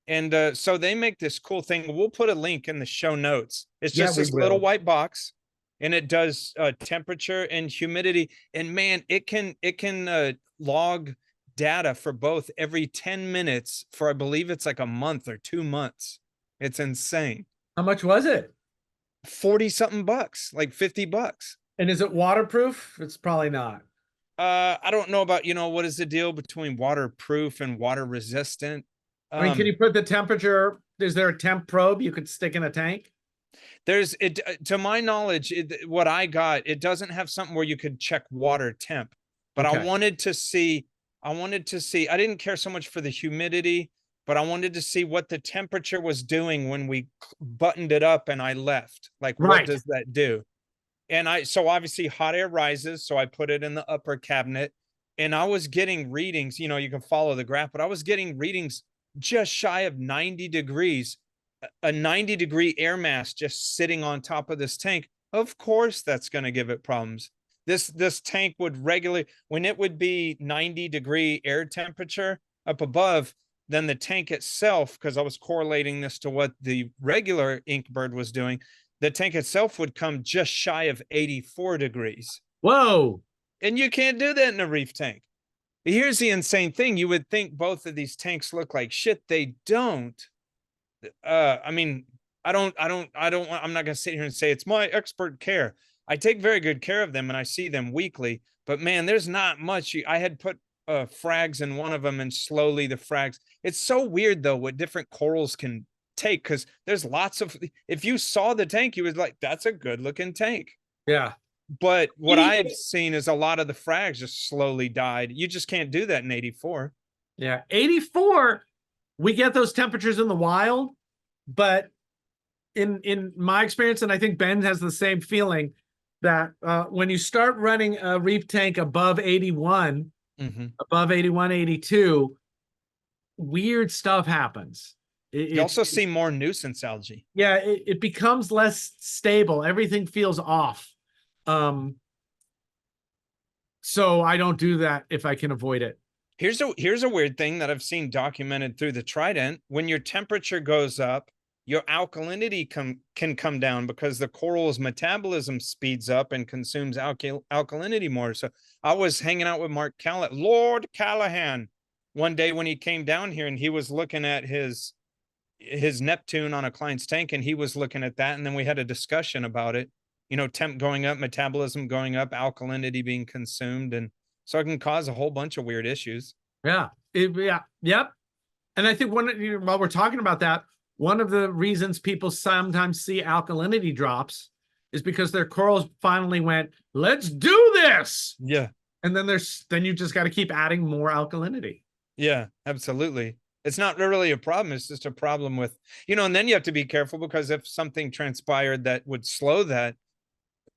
And so they make this cool thing. We'll put a link in the show notes. It's just this little white box, and it does temperature and humidity. And man, it can log data for both every 10 minutes for, I believe it's like a month or 2 months. It's insane. How much was it? 40 something bucks, like $50. And is it waterproof? It's probably not. I don't know about, what is the deal between waterproof and water resistant? I mean, can you put the temperature? Is there a temp probe you could stick in a tank? There's it, to my knowledge, what I got, it doesn't have something where you could check water temp, but I wanted to see, I didn't care so much for the humidity, but I wanted to see what the temperature was doing when we buttoned it up and I left. Like, what does that do? And so obviously hot air rises. So I put it in the upper cabinet, and I was getting readings, you can follow the graph, but I was getting readings just shy of 90 degrees, a 90-degree air mass just sitting on top of this tank. Of course, that's going to give it problems. This tank would regularly, when it would be 90-degree air temperature up above, then the tank itself, because I was correlating this to what the regular Inkbird was doing, the tank itself would come just shy of 84 degrees. Whoa. And you can't do that in a Reef tank. Here's the insane thing. You would think both of these tanks look like shit. They don't. I mean, I'm not going to sit here and say it's my expert care. I take very good care of them, and I see them weekly, but man, there's not much. I had put frags in one of them, and slowly the frags, it's so weird though, what different corals can take. Cause there's lots of, if you saw the tank, you was like, that's a good looking tank. Yeah. But what I've seen is a lot of the frags just slowly died. You just can't do that in 84. Yeah. 84, we get those temperatures in the wild, but in my experience, and I think Ben has the same feeling, that when you start running a Reef tank above 81, above 81, 82, weird stuff happens. You also see more nuisance algae. Yeah, it becomes less stable. Everything feels off. So I don't do that if I can avoid it. Here's a weird thing that I've seen documented through the Trident. When your temperature goes up, your alkalinity can come down because the coral's metabolism speeds up and consumes alkalinity more. So I was hanging out with Lord Callahan, one day when he came down here, and he was looking at his Neptune on a client's tank, and he was looking at that. And then we had a discussion about it, temp going up, metabolism going up, alkalinity being consumed. And so it can cause a whole bunch of weird issues. Yeah. Yeah. Yep. And I think while we're talking about that, one of the reasons people sometimes see alkalinity drops is because their corals finally went, let's do this. Yeah. And then you just got to keep adding more alkalinity. Yeah, absolutely. It's not really a problem. It's just a problem with, and then you have to be careful because if something transpired that would slow that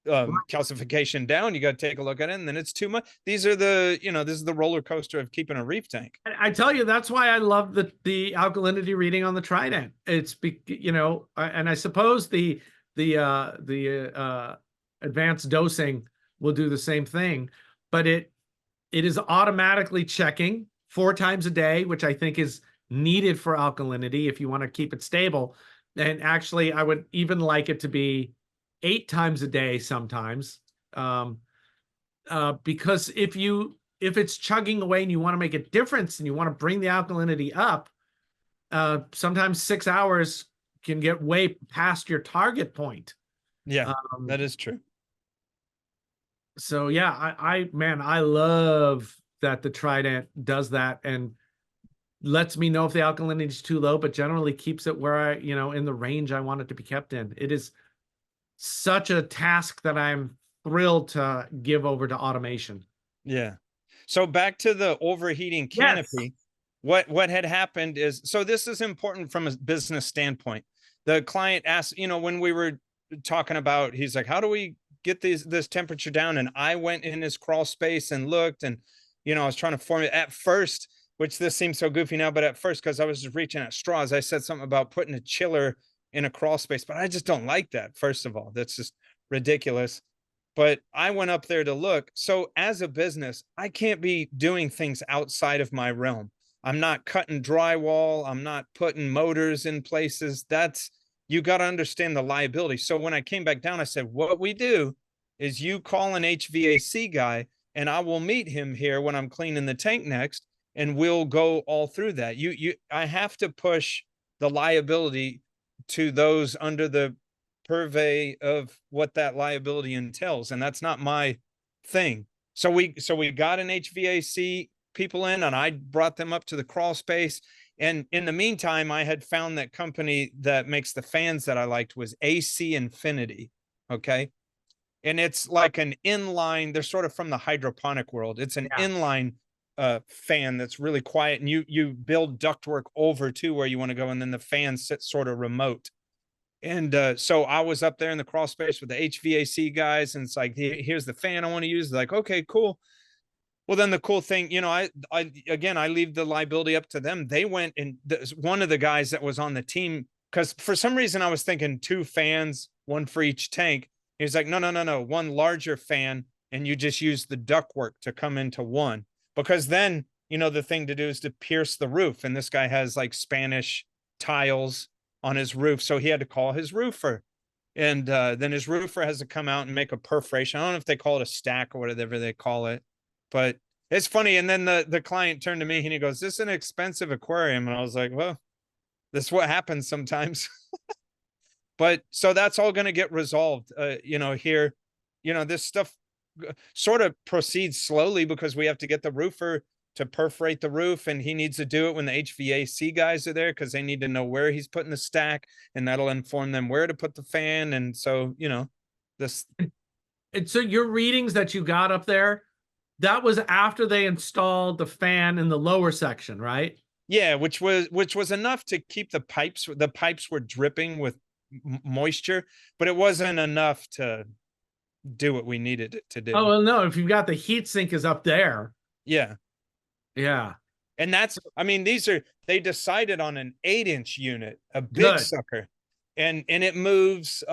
calcification down, you got to take a look at it, and then it's too much. These are this is the roller coaster of keeping a reef tank. I tell you, that's why I love the alkalinity reading on the Trident. It's and I suppose the advanced dosing will do the same thing, but it is automatically checking 4 times a day, which I think is needed for alkalinity if you want to keep it stable. And actually, I would even like it to be 8 times a day sometimes, because if it's chugging away and you want to make a difference and you want to bring the alkalinity up, sometimes 6 hours can get way past your target point. Yeah, that is true. So yeah, I love that the Trident does that and lets me know if the alkalinity is too low, but generally keeps it where in the range I want it to be kept in. It is such a task that I'm thrilled to give over to automation. Yeah. So back to the overheating canopy. Yes. What had happened is, so this is important from a business standpoint. The client asked, when we were talking about, he's like, how do we get this temperature down? And I went in his crawl space and looked, and I was trying to form it at first, which this seems so goofy now, but at first, because I was just reaching at straws, I said something about putting a chiller in a crawl space, but I just don't like that. First of all, that's just ridiculous. But I went up there to look. So as a business, I can't be doing things outside of my realm. I'm not cutting drywall. I'm not putting motors in places. You got to understand the liability. So when I came back down, I said, what we do is you call an HVAC guy and I will meet him here when I'm cleaning the tank next, and we'll go all through that. I have to push the liability to those under the purvey of what that liability entails, and that's not my thing. So we got an HVAC people in, and I brought them up to the crawl space. And in the meantime, I had found that company that makes the fans that I liked was AC Infinity. Okay. And it's like an inline, they're sort of from the hydroponic world. It's an inline fan that's really quiet, and you build ductwork over to where you want to go, and then the fan sits sort of remote. And so I was up there in the crawl space with the HVAC guys, and it's like, here's the fan I want to use. They're like, okay, cool. Well, then the cool thing, I leave the liability up to them. They went, and one of the guys that was on the team, because for some reason I was thinking 2 fans, 1 for each tank. He was like, no, 1 larger fan, and you just use the ductwork to come into 1. Because then, the thing to do is to pierce the roof. And this guy has like Spanish tiles on his roof, so he had to call his roofer, and then his roofer has to come out and make a perforation. I don't know if they call it a stack or whatever they call it, but it's funny. And then the client turned to me and he goes, this is an expensive aquarium. And I was like, well, this is what happens sometimes. But so that's all going to get resolved here. This stuff sort of proceeds slowly because we have to get the roofer to perforate the roof, and he needs to do it when the HVAC guys are there because they need to know where he's putting the stack, and that'll inform them where to put the fan. And so, this. And so your readings that you got up there, that was after they installed the fan in the lower section, right? Yeah, which was enough to keep the pipes were dripping with moisture, but it wasn't enough to do what we needed it to do. Oh, well, no, if you've got the heat sink is up there. Yeah. Yeah. And they decided on an 8-inch unit, a big sucker. And it moves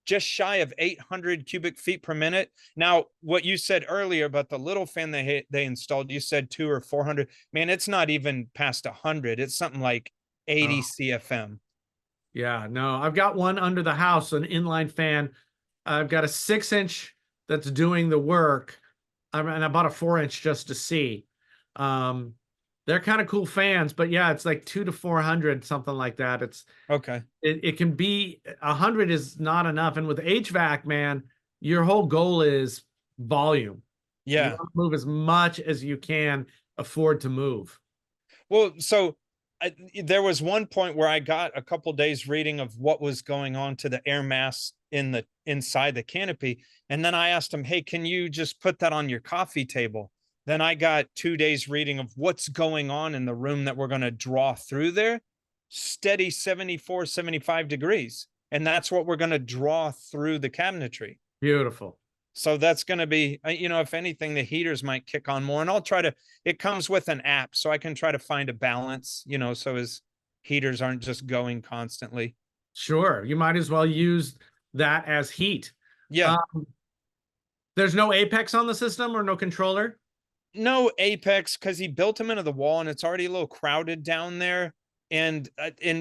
just shy of 800 cubic feet per minute. Now, what you said earlier about the little fan they installed, you said 200 or 400. Man, it's not even past 100. It's something like 80 CFM. Yeah, no, I've got one under the house, an inline fan. I've got a 6-inch that's doing the work, and I bought a 4-inch just to see. They're kind of cool fans, but yeah, it's like 200 to 400, something like that. It's okay. It can be 100 is not enough. And with HVAC, man, your whole goal is volume. Yeah. You want to move as much as you can afford to move. Well, so there was one point where I got a couple days reading of what was going on to the air mass in the inside the canopy. And then I asked him, hey, can you just put that on your coffee table? Then I got 2 days reading of what's going on in the room that we're going to draw through there. Steady 74, 75 degrees. And that's what we're going to draw through the cabinetry. Beautiful. So that's going to be, if anything, the heaters might kick on more. And I'll try to, it comes with an app, so I can try to find a balance, so his heaters aren't just going constantly. Sure. You might as well use that as heat. Yeah. There's no apex on the system or no controller? No apex, because he built them into the wall and it's already a little crowded down there. And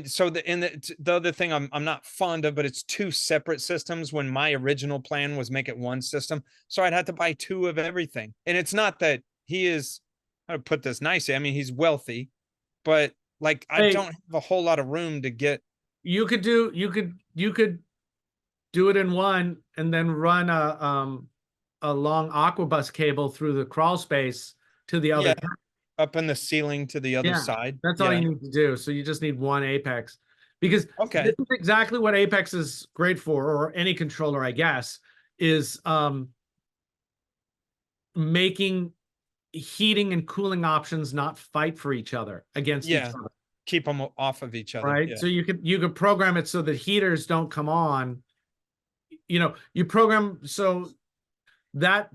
so the other thing I'm not fond of, but it's two separate systems when my original plan was make it one system. So I'd have to buy two of everything. And it's not that he is, how to put this nicely, I mean, he's wealthy, but like I don't have a whole lot of room to get. You could do it in one and then run a long Aquabus cable through the crawl space to the other. Yeah, up in the ceiling to the other side. That's all you need to do. So you just need one apex, because this is exactly what apex is great for, or any controller, I guess, is making heating and cooling options not fight for each other against each other. Keep them off of each other. Right. So you could program it so that heaters don't come on. You program so that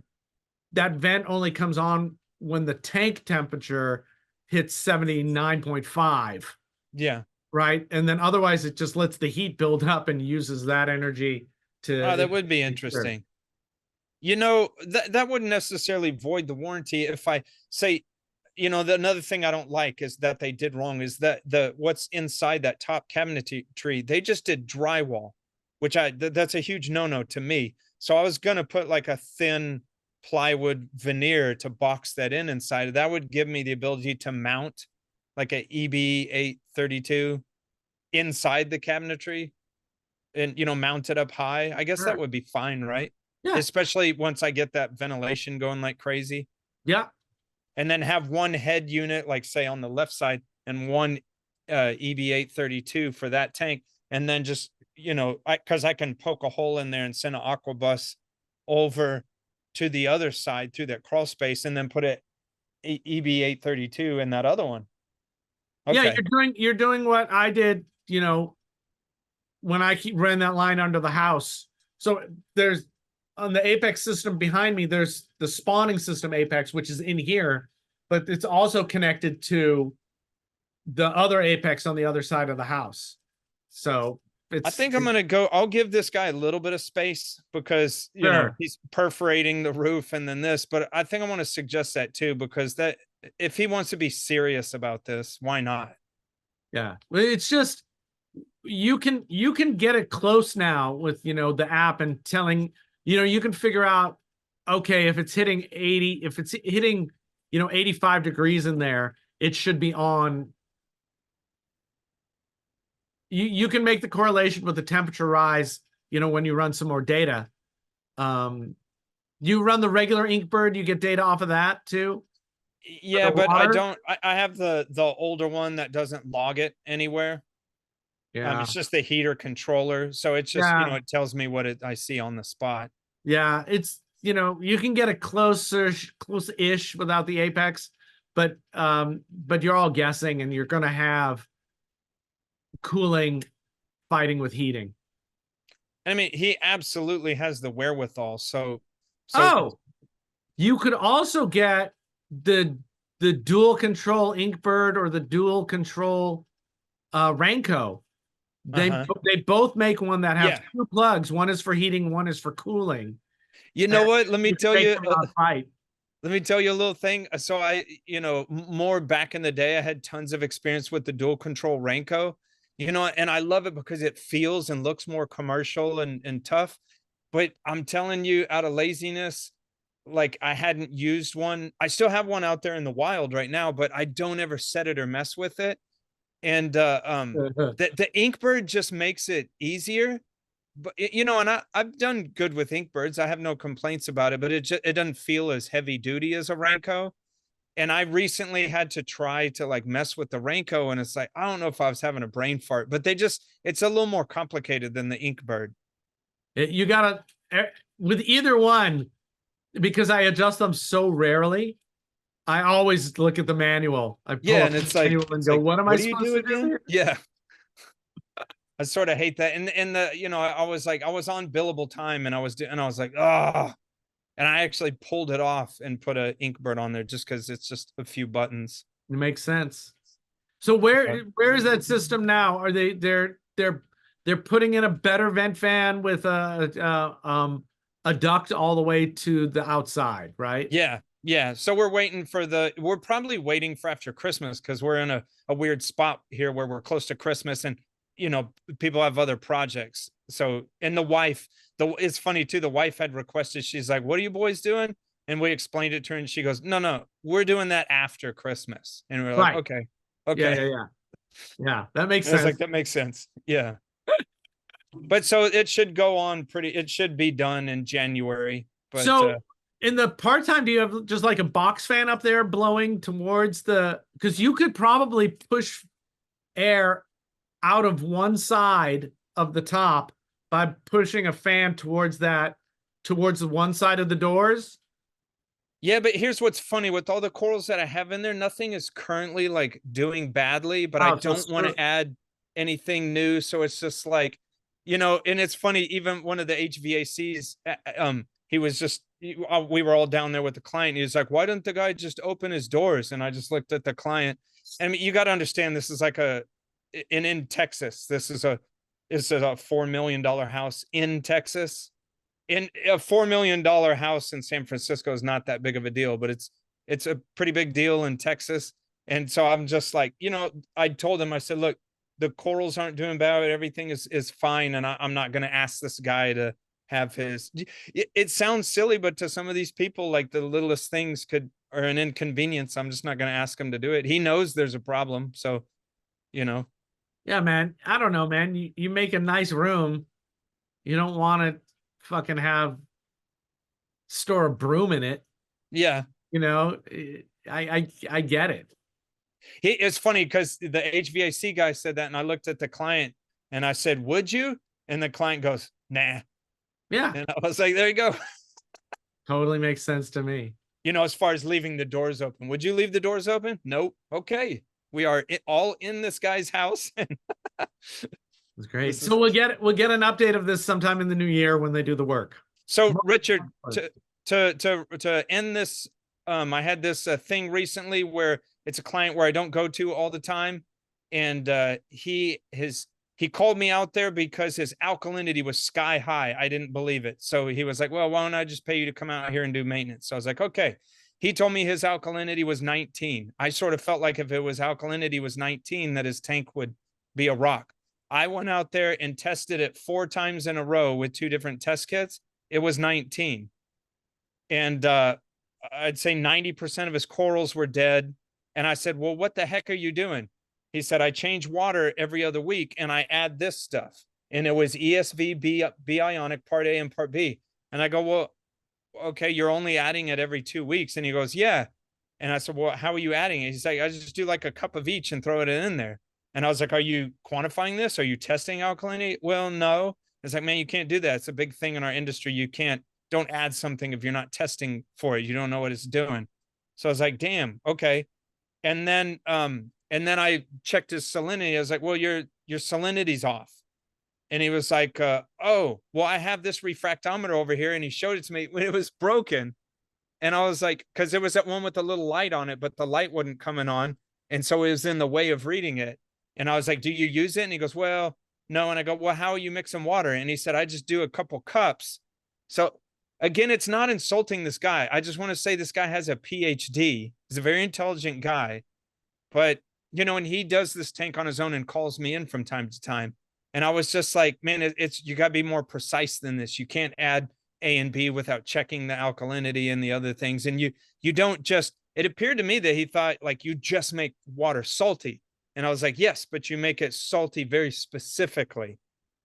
vent only comes on when the tank temperature hits 79.5. Yeah. Right. And then otherwise it just lets the heat build up and uses that energy to. Oh, that would be interesting. That wouldn't necessarily void the warranty if I say, another thing I don't like is that they did wrong is that what's inside that top cabinetry, they just did drywall, which that's a huge no-no to me. So I was going to put like a thin plywood veneer to box that inside. That would give me the ability to mount like a EB832 inside the cabinetry and, mount it up high. I guess that would be fine, right? Yeah. Especially once I get that ventilation going like crazy. Yeah. And then have one head unit, like say on the left side, and one EB832 for that tank. And then just, because I can poke a hole in there and send an Aquabus over to the other side through that crawl space, and then put it EB832 in that other one. Okay. Yeah, you're doing what I did, when I ran that line under the house. So there's on the apex system behind me, there's the spawning system apex, which is in here, but it's also connected to the other apex on the other side of the house. So I think I'm going to I'll give this guy a little bit of space because, he's perforating the roof and then this, but I think I want to suggest that too, because that if he wants to be serious about this, why not? Yeah. It's just, you can get it close now with, the app and telling, you can figure out, okay, if it's hitting 80, if it's hitting, 85 degrees in there, it should be on. You can make the correlation with the temperature rise, when you run some more data. You run the regular Inkbird, you get data off of that too. Yeah, but I don't. I have the older one that doesn't log it anywhere. Yeah, it's just the heater controller, so it's just it tells me what I see on the spot. Yeah, it's you can get a close-ish without the apex, but you're all guessing, and you're going to have cooling fighting with heating. I mean, he absolutely has the wherewithal. So you could also get the dual control Inkbird or the dual control Renko. They both make one that has two plugs. One is for heating, one is for cooling. You know what? Let me tell you. Let me tell you a little thing. So I, more back in the day, I had tons of experience with the dual control Renko, and I love it because it feels and looks more commercial and tough. But I'm telling you, out of laziness, like I hadn't used one. I still have one out there in the wild right now, but I don't ever set it or mess with it. And the Inkbird just makes it easier. But and I've done good with Inkbirds. I have no complaints about it, but it doesn't feel as heavy duty as a Renko. And I recently had to try to like mess with the Rainco, and it's like, I don't know if I was having a brain fart, but it's a little more complicated than the Inkbird. You gotta, with either one, because I adjust them so rarely, I always look at the manual. I pull Yeah, up and the manual and go, what am I what do you supposed do to do again? here? Yeah. I sort of hate that. And the, I was like, I was on billable time and I was like, oh, and I actually pulled it off and put a Inkbird on there just because it's just a few buttons. It makes sense. So where is that system now? Are they're putting in a better vent fan with a duct all the way to the outside, right? Yeah. Yeah. So we're probably waiting for after Christmas because we're in a weird spot here where we're close to Christmas and, people have other projects. So, and it's funny too. The wife had requested, she's like, what are you boys doing? And we explained it to her and she goes, no, we're doing that after Christmas. And we're like, Right. okay. Yeah, Okay. yeah. That makes And I was sense. like, that makes sense. Yeah. But so it should go on it should be done in January. But So in the part-time, do you have just like a box fan up there blowing towards because you could probably push air out of one side of the top by pushing a fan towards the one side of the doors. yeah, but here's what's funny with all the corals that I have in there, nothing is currently like doing badly, but I Oh, so don't want to add anything new. So it's just like, and it's funny, even one of the HVACs, he was just, we were all down there with the client. He was like, why didn't the guy just open his doors? And I just looked at the client. And I mean, you got to understand, this is like in Texas, this is a $4 million house in Texas. In a $4 million house in San Francisco is not that big of a deal, but it's a pretty big deal in Texas. And so I'm just like, I told him, I said, look, the corals aren't doing bad, everything is fine, and I'm not going to ask this guy to have his. It sounds silly, but to some of these people, like the littlest things are an inconvenience. I'm just not going to ask him to do it. He knows there's a problem, so Yeah, man. I don't know, man. You make a nice room. You don't want to fucking store a broom in it. Yeah. I get it. It's funny because the HVAC guy said that, and I looked at the client and I said, would you? And the client goes, nah. Yeah. And I was like, there you go. Totally makes sense to me. As far as leaving the doors open, would you leave the doors open? Nope. Okay. We are all in this guy's house. It's great. So we'll get an update of this sometime in the new year when they do the work. So Richard, to end this, I had this thing recently where it's a client where I don't go to all the time, and he called me out there because his alkalinity was sky high. I didn't believe it, so he was like, "Well, why don't I just pay you to come out here and do maintenance?" So I was like, "Okay." He told me his alkalinity was 19. I sort of felt like if it was alkalinity was 19, that his tank would be a rock. I went out there and tested it 4 times in a row with 2 different test kits. It was 19. And I'd say 90% of his corals were dead. And I said, well, what the heck are you doing? He said, I change water every other week and I add this stuff. And it was ESV, B-ionic, part A and part B. And I go, well, okay, you're only adding it every 2 weeks. And he goes, yeah. And I said, well, how are you adding it? He's like, I just do like a cup of each and throw it in there. And I was like, are you quantifying this? Are you testing alkalinity? Well, no. It's like, man, you can't do that. It's a big thing in our industry. Don't add something if you're not testing for it. You don't know what it's doing. So I was like, damn, okay. And then I checked his salinity. I was like, well, your salinity's off. And he was like, oh, well, I have this refractometer over here. And he showed it to me when it was broken. And I was like, because there was that one with the little light on it, but the light wasn't coming on. And so it was in the way of reading it. And I was like, do you use it? And he goes, well, no. And I go, well, how are you mixing water? And he said, I just do a couple cups. So again, it's not insulting this guy. I just want to say this guy has a PhD. He's a very intelligent guy. But, and he does this tank on his own and calls me in from time to time. And I was just like, man, you got to be more precise than this. You can't add A and B without checking the alkalinity and the other things. And you don't just, it appeared to me that he thought like you just make water salty. And I was like, yes, but you make it salty very specifically.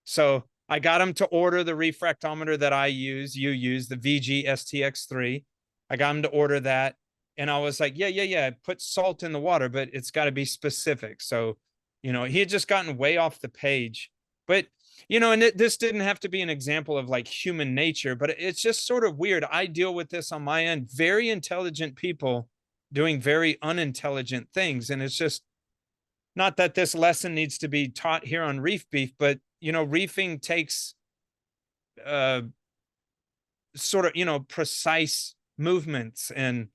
So I got him to order the refractometer that you use, the VG STX3. I got him to order that. And I was like, yeah, put salt in the water, but it's got to be specific. So, he had just gotten way off the page. But, and this didn't have to be an example of like human nature, but it's just sort of weird. I deal with this on my end, very intelligent people doing very unintelligent things. And it's just not that this lesson needs to be taught here on Reef Beef, but, reefing takes sort of, precise movements and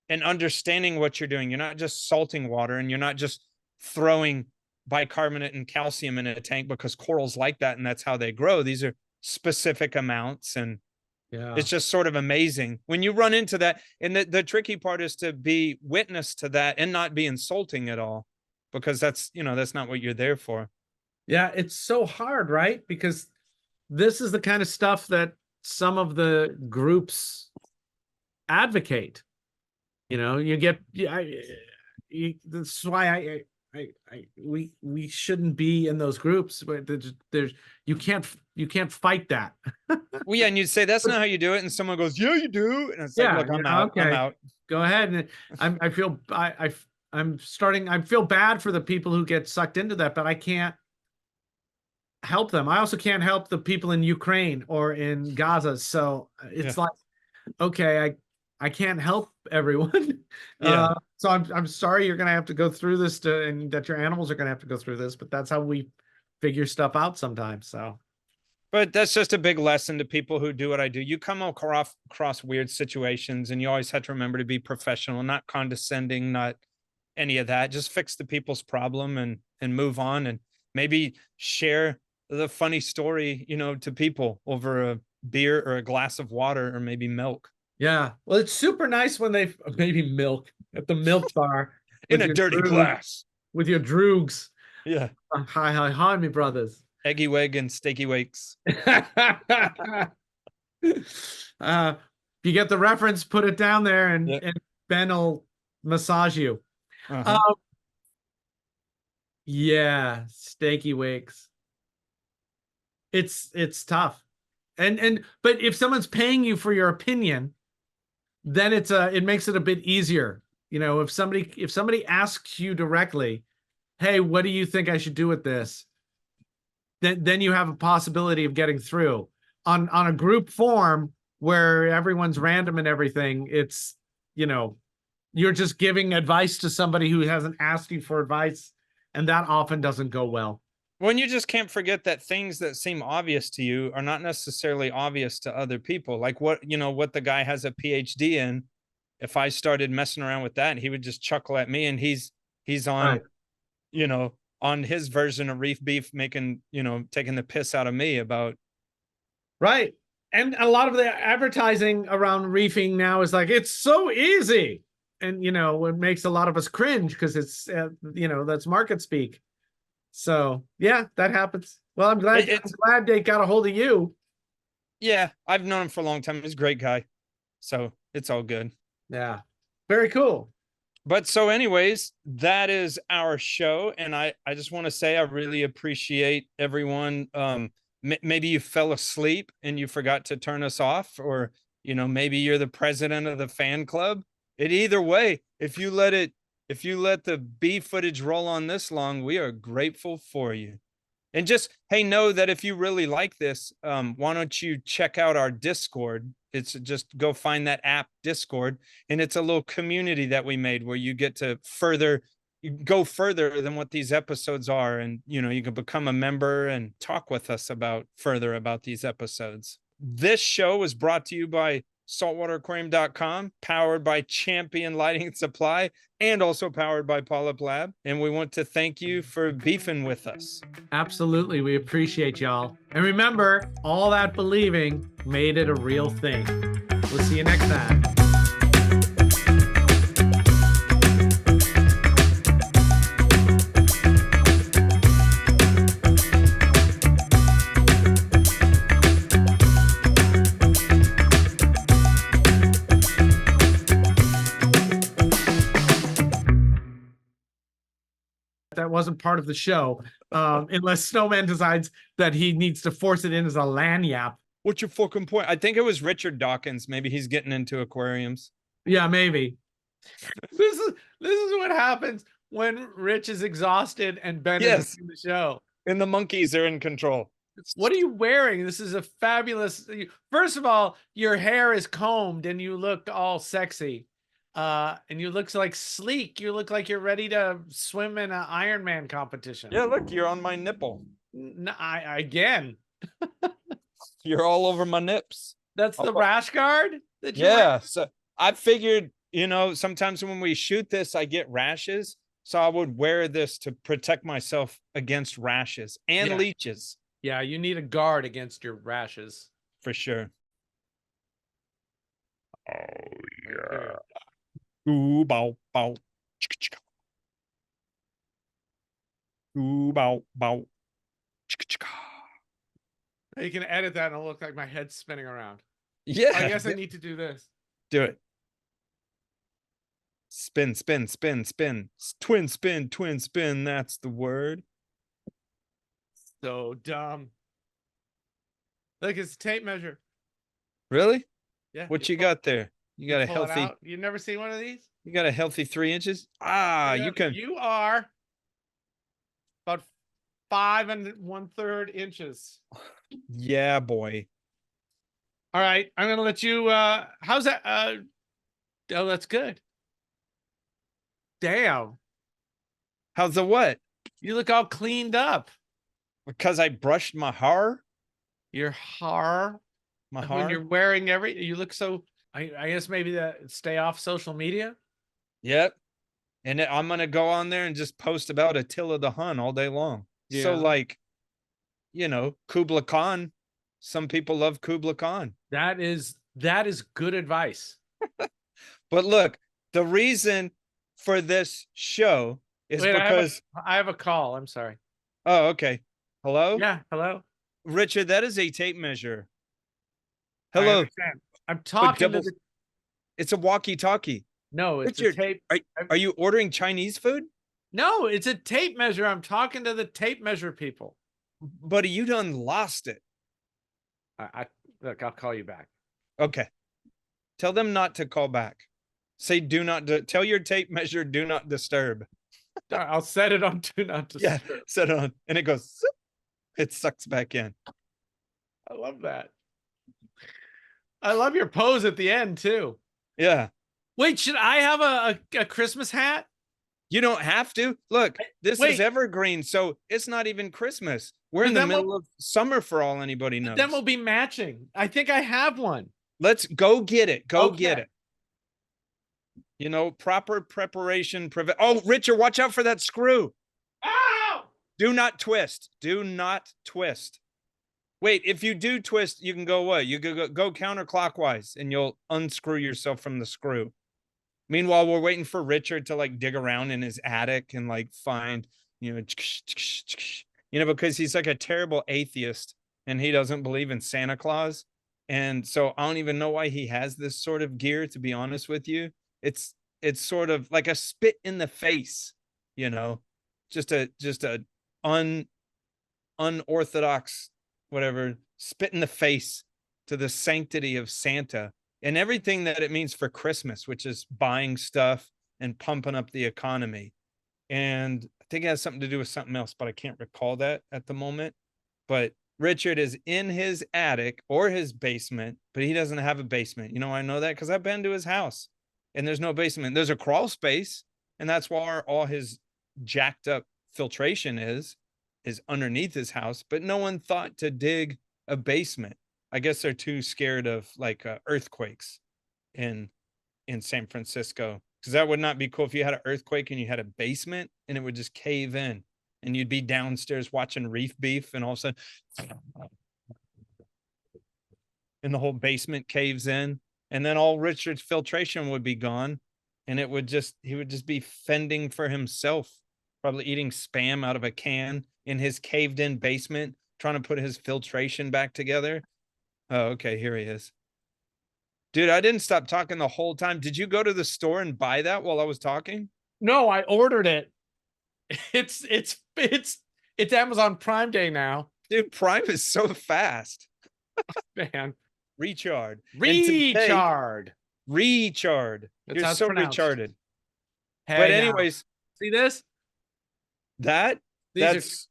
understanding what you're doing. You're not just salting water, and you're not just throwing bicarbonate and calcium in a tank because corals like that and that's how they grow. These are specific amounts, and it's just sort of amazing when you run into that. And the tricky part is to be witness to that and not be insulting at all, because that's not what you're there for. Yeah, it's so hard, right? Because this is the kind of stuff that some of the groups advocate. That's why we shouldn't be in those groups. But you can't fight that. Well, yeah, and you'd say that's not how you do it, and someone goes, "Yeah, you do," and it's like, "Look, I'm out. Okay. I'm out. Go ahead." And I feel bad for the people who get sucked into that, but I can't help them. I also can't help the people in Ukraine or in Gaza. So it's like, okay, I can't help everyone. Yeah. So I'm sorry you're gonna have to go through this, and that your animals are gonna have to go through this, but that's how we figure stuff out sometimes. So, but that's just a big lesson to people who do what I do. You come across weird situations, and you always have to remember to be professional, not condescending, not any of that. Just fix the people's problem and move on, and maybe share the funny story, to people over a beer or a glass of water or maybe milk. Yeah. Well, it's super nice when they maybe milk at the milk bar in a dirty glass with your droogs. Yeah. Hi, me brothers. Eggy Wig and Steaky Wakes. If you get the reference, put it down there, and Ben will massage you. Yeah, Steaky Wakes. It's tough. But if someone's paying you for your opinion, then it makes it a bit easier. If somebody asks you directly, "Hey, what do you think I should do with this?" Then you have a possibility of getting through. On a group form where everyone's random and everything, it's, you're just giving advice to somebody who hasn't asked you for advice, and that often doesn't go well. When you just can't forget that things that seem obvious to you are not necessarily obvious to other people. Like what the guy has a PhD in. If I started messing around with that, he would just chuckle at me, and he's on, right. On his version of Reef Beef, making, taking the piss out of me about. Right. And a lot of the advertising around reefing now is like, it's so easy. And, it makes a lot of us cringe because it's, that's market speak. So yeah, that happens. Well, I'm glad they got a hold of you. Yeah, I've known him for a long time. He's a great guy. So it's all good. Yeah. Very cool. But so anyways, that is our show. And I just want to say I really appreciate everyone. Maybe you fell asleep and you forgot to turn us off, or, maybe you're the president of the fan club. Either way, if you let the B footage roll on this long, we are grateful for you. And just, hey, know that if you really like this, why don't you check out our Discord? It's just go find that app Discord, and it's a little community that we made where you get to go further than what these episodes are. And, you can become a member and talk with us about these episodes. This show was brought to you by saltwateraquarium.com, powered by Champion Lighting and Supply, and also powered by PolypLab. And we want to thank you for beefing with us. Absolutely. We appreciate y'all. And remember, all that believing made it a real thing. We'll see you next time. That wasn't part of the show, unless Snowman decides that he needs to force it in as a lanyap. What's your fucking point? I think it was Richard Dawkins. Maybe he's getting into aquariums. Yeah, maybe. This is what happens when Rich is exhausted and Ben Yes. is in the show. And the monkeys are in control. What are you wearing? This is a fabulous. First of all, your hair is combed and you look all sexy. And you look like sleek. You look like you're ready to swim in an Ironman competition. Yeah, look, you're on my nipple. Again. You're all over my nips. That's the rash guard that you Yeah. So I figured, sometimes when we shoot this, I get rashes. So I would wear this to protect myself against rashes and leeches. Yeah, you need a guard against your rashes. For sure. Oh, yeah. Ooh, bow, bow. Chicka, chicka. Ooh, bow, bow. Chicka, chicka. You can edit that and it'll look like my head's spinning around. Yeah. I guess I need to do this. Do it. Spin, spin, spin, spin. Twin spin, twin spin. That's the word. So dumb. Look, it's a tape measure. Really? Yeah. What you got there? You got a healthy. You never seen one of these? You got a healthy 3 inches? Ah, you can. You are about 5 1/3 inches. Yeah, boy. All right, I'm gonna let you. How's that? Oh, that's good. Damn. How's the what? You look all cleaned up. Because I brushed my hair. Your hair. My When hair. you're wearing you look so. I guess maybe that stay off social media. Yep. And I'm gonna go on there and just post about Attila the Hun all day long. Yeah. So like, Kubla Khan. Some people love Kubla Khan. That is good advice. But look, the reason for this show is because I have a call. I'm sorry. Oh, okay. Hello? Yeah, hello. Richard, that is a tape measure. I Hello. understand. I'm talking to the. It's a walkie-talkie. No, it's Richard, a tape. Are you ordering Chinese food? No, it's a tape measure. I'm talking to the tape measure people. Buddy, you done lost it. Look, I'll call you back. Okay. Tell them not to call back. Say do not tell your tape measure do not disturb. I'll set it on do not disturb. Yeah, set it on. And it goes, zoop, it sucks back in. I love that. I love your pose at the end too. Yeah. Wait, should I have a Christmas hat? You don't have to. Look, this is evergreen, so it's not even Christmas. We're in the middle of summer for all anybody knows. Then we'll be matching. I think I have one. Let's go get it. Go get it. Proper preparation. Oh, Richard, watch out for that screw. Ow! Do not twist. Do not twist. Wait, if you do twist, you can go what? You go counterclockwise and you'll unscrew yourself from the screw. Meanwhile, we're waiting for Richard to like dig around in his attic and like find, because he's like a terrible atheist and he doesn't believe in Santa Claus. And so I don't even know why he has this sort of gear, to be honest with you. It's sort of like a spit in the face, just a unorthodox, whatever, spit in the face to the sanctity of Santa and everything that it means for Christmas, which is buying stuff and pumping up the economy. And I think it has something to do with something else, but I can't recall that at the moment. But Richard is in his attic or his basement, but he doesn't have a basement. I know that because I've been to his house and there's no basement. There's a crawl space, and that's where all his jacked up filtration is underneath his house, but no one thought to dig a basement. I guess they're too scared of like earthquakes in San Francisco, because that would not be cool if you had an earthquake and you had a basement and it would just cave in and you'd be downstairs watching Reef Beef and all of a sudden and the whole basement caves in and then all Richard's filtration would be gone and he would just be fending for himself, probably eating Spam out of a can in his caved in basement, trying to put his filtration back together. Oh, okay. Here he is. Dude, I didn't stop talking the whole time. Did you go to the store and buy that while I was talking? No, I ordered it. It's Amazon Prime Day now. Dude, Prime is so fast. Man. Recharge. Recharred. That's You're how it's so pronounced. retarded. Hey, But now, anyways, see this? that These that's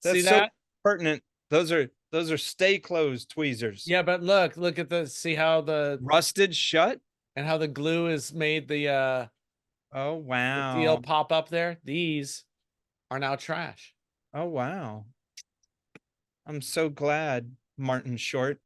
see so that? pertinent. Those are stay closed tweezers. Yeah, but look at the, see how the, Rusted shut. and how the glue is made Oh the deal wow. pop up there. These are now trash. Oh wow. I'm so glad, Martin Short.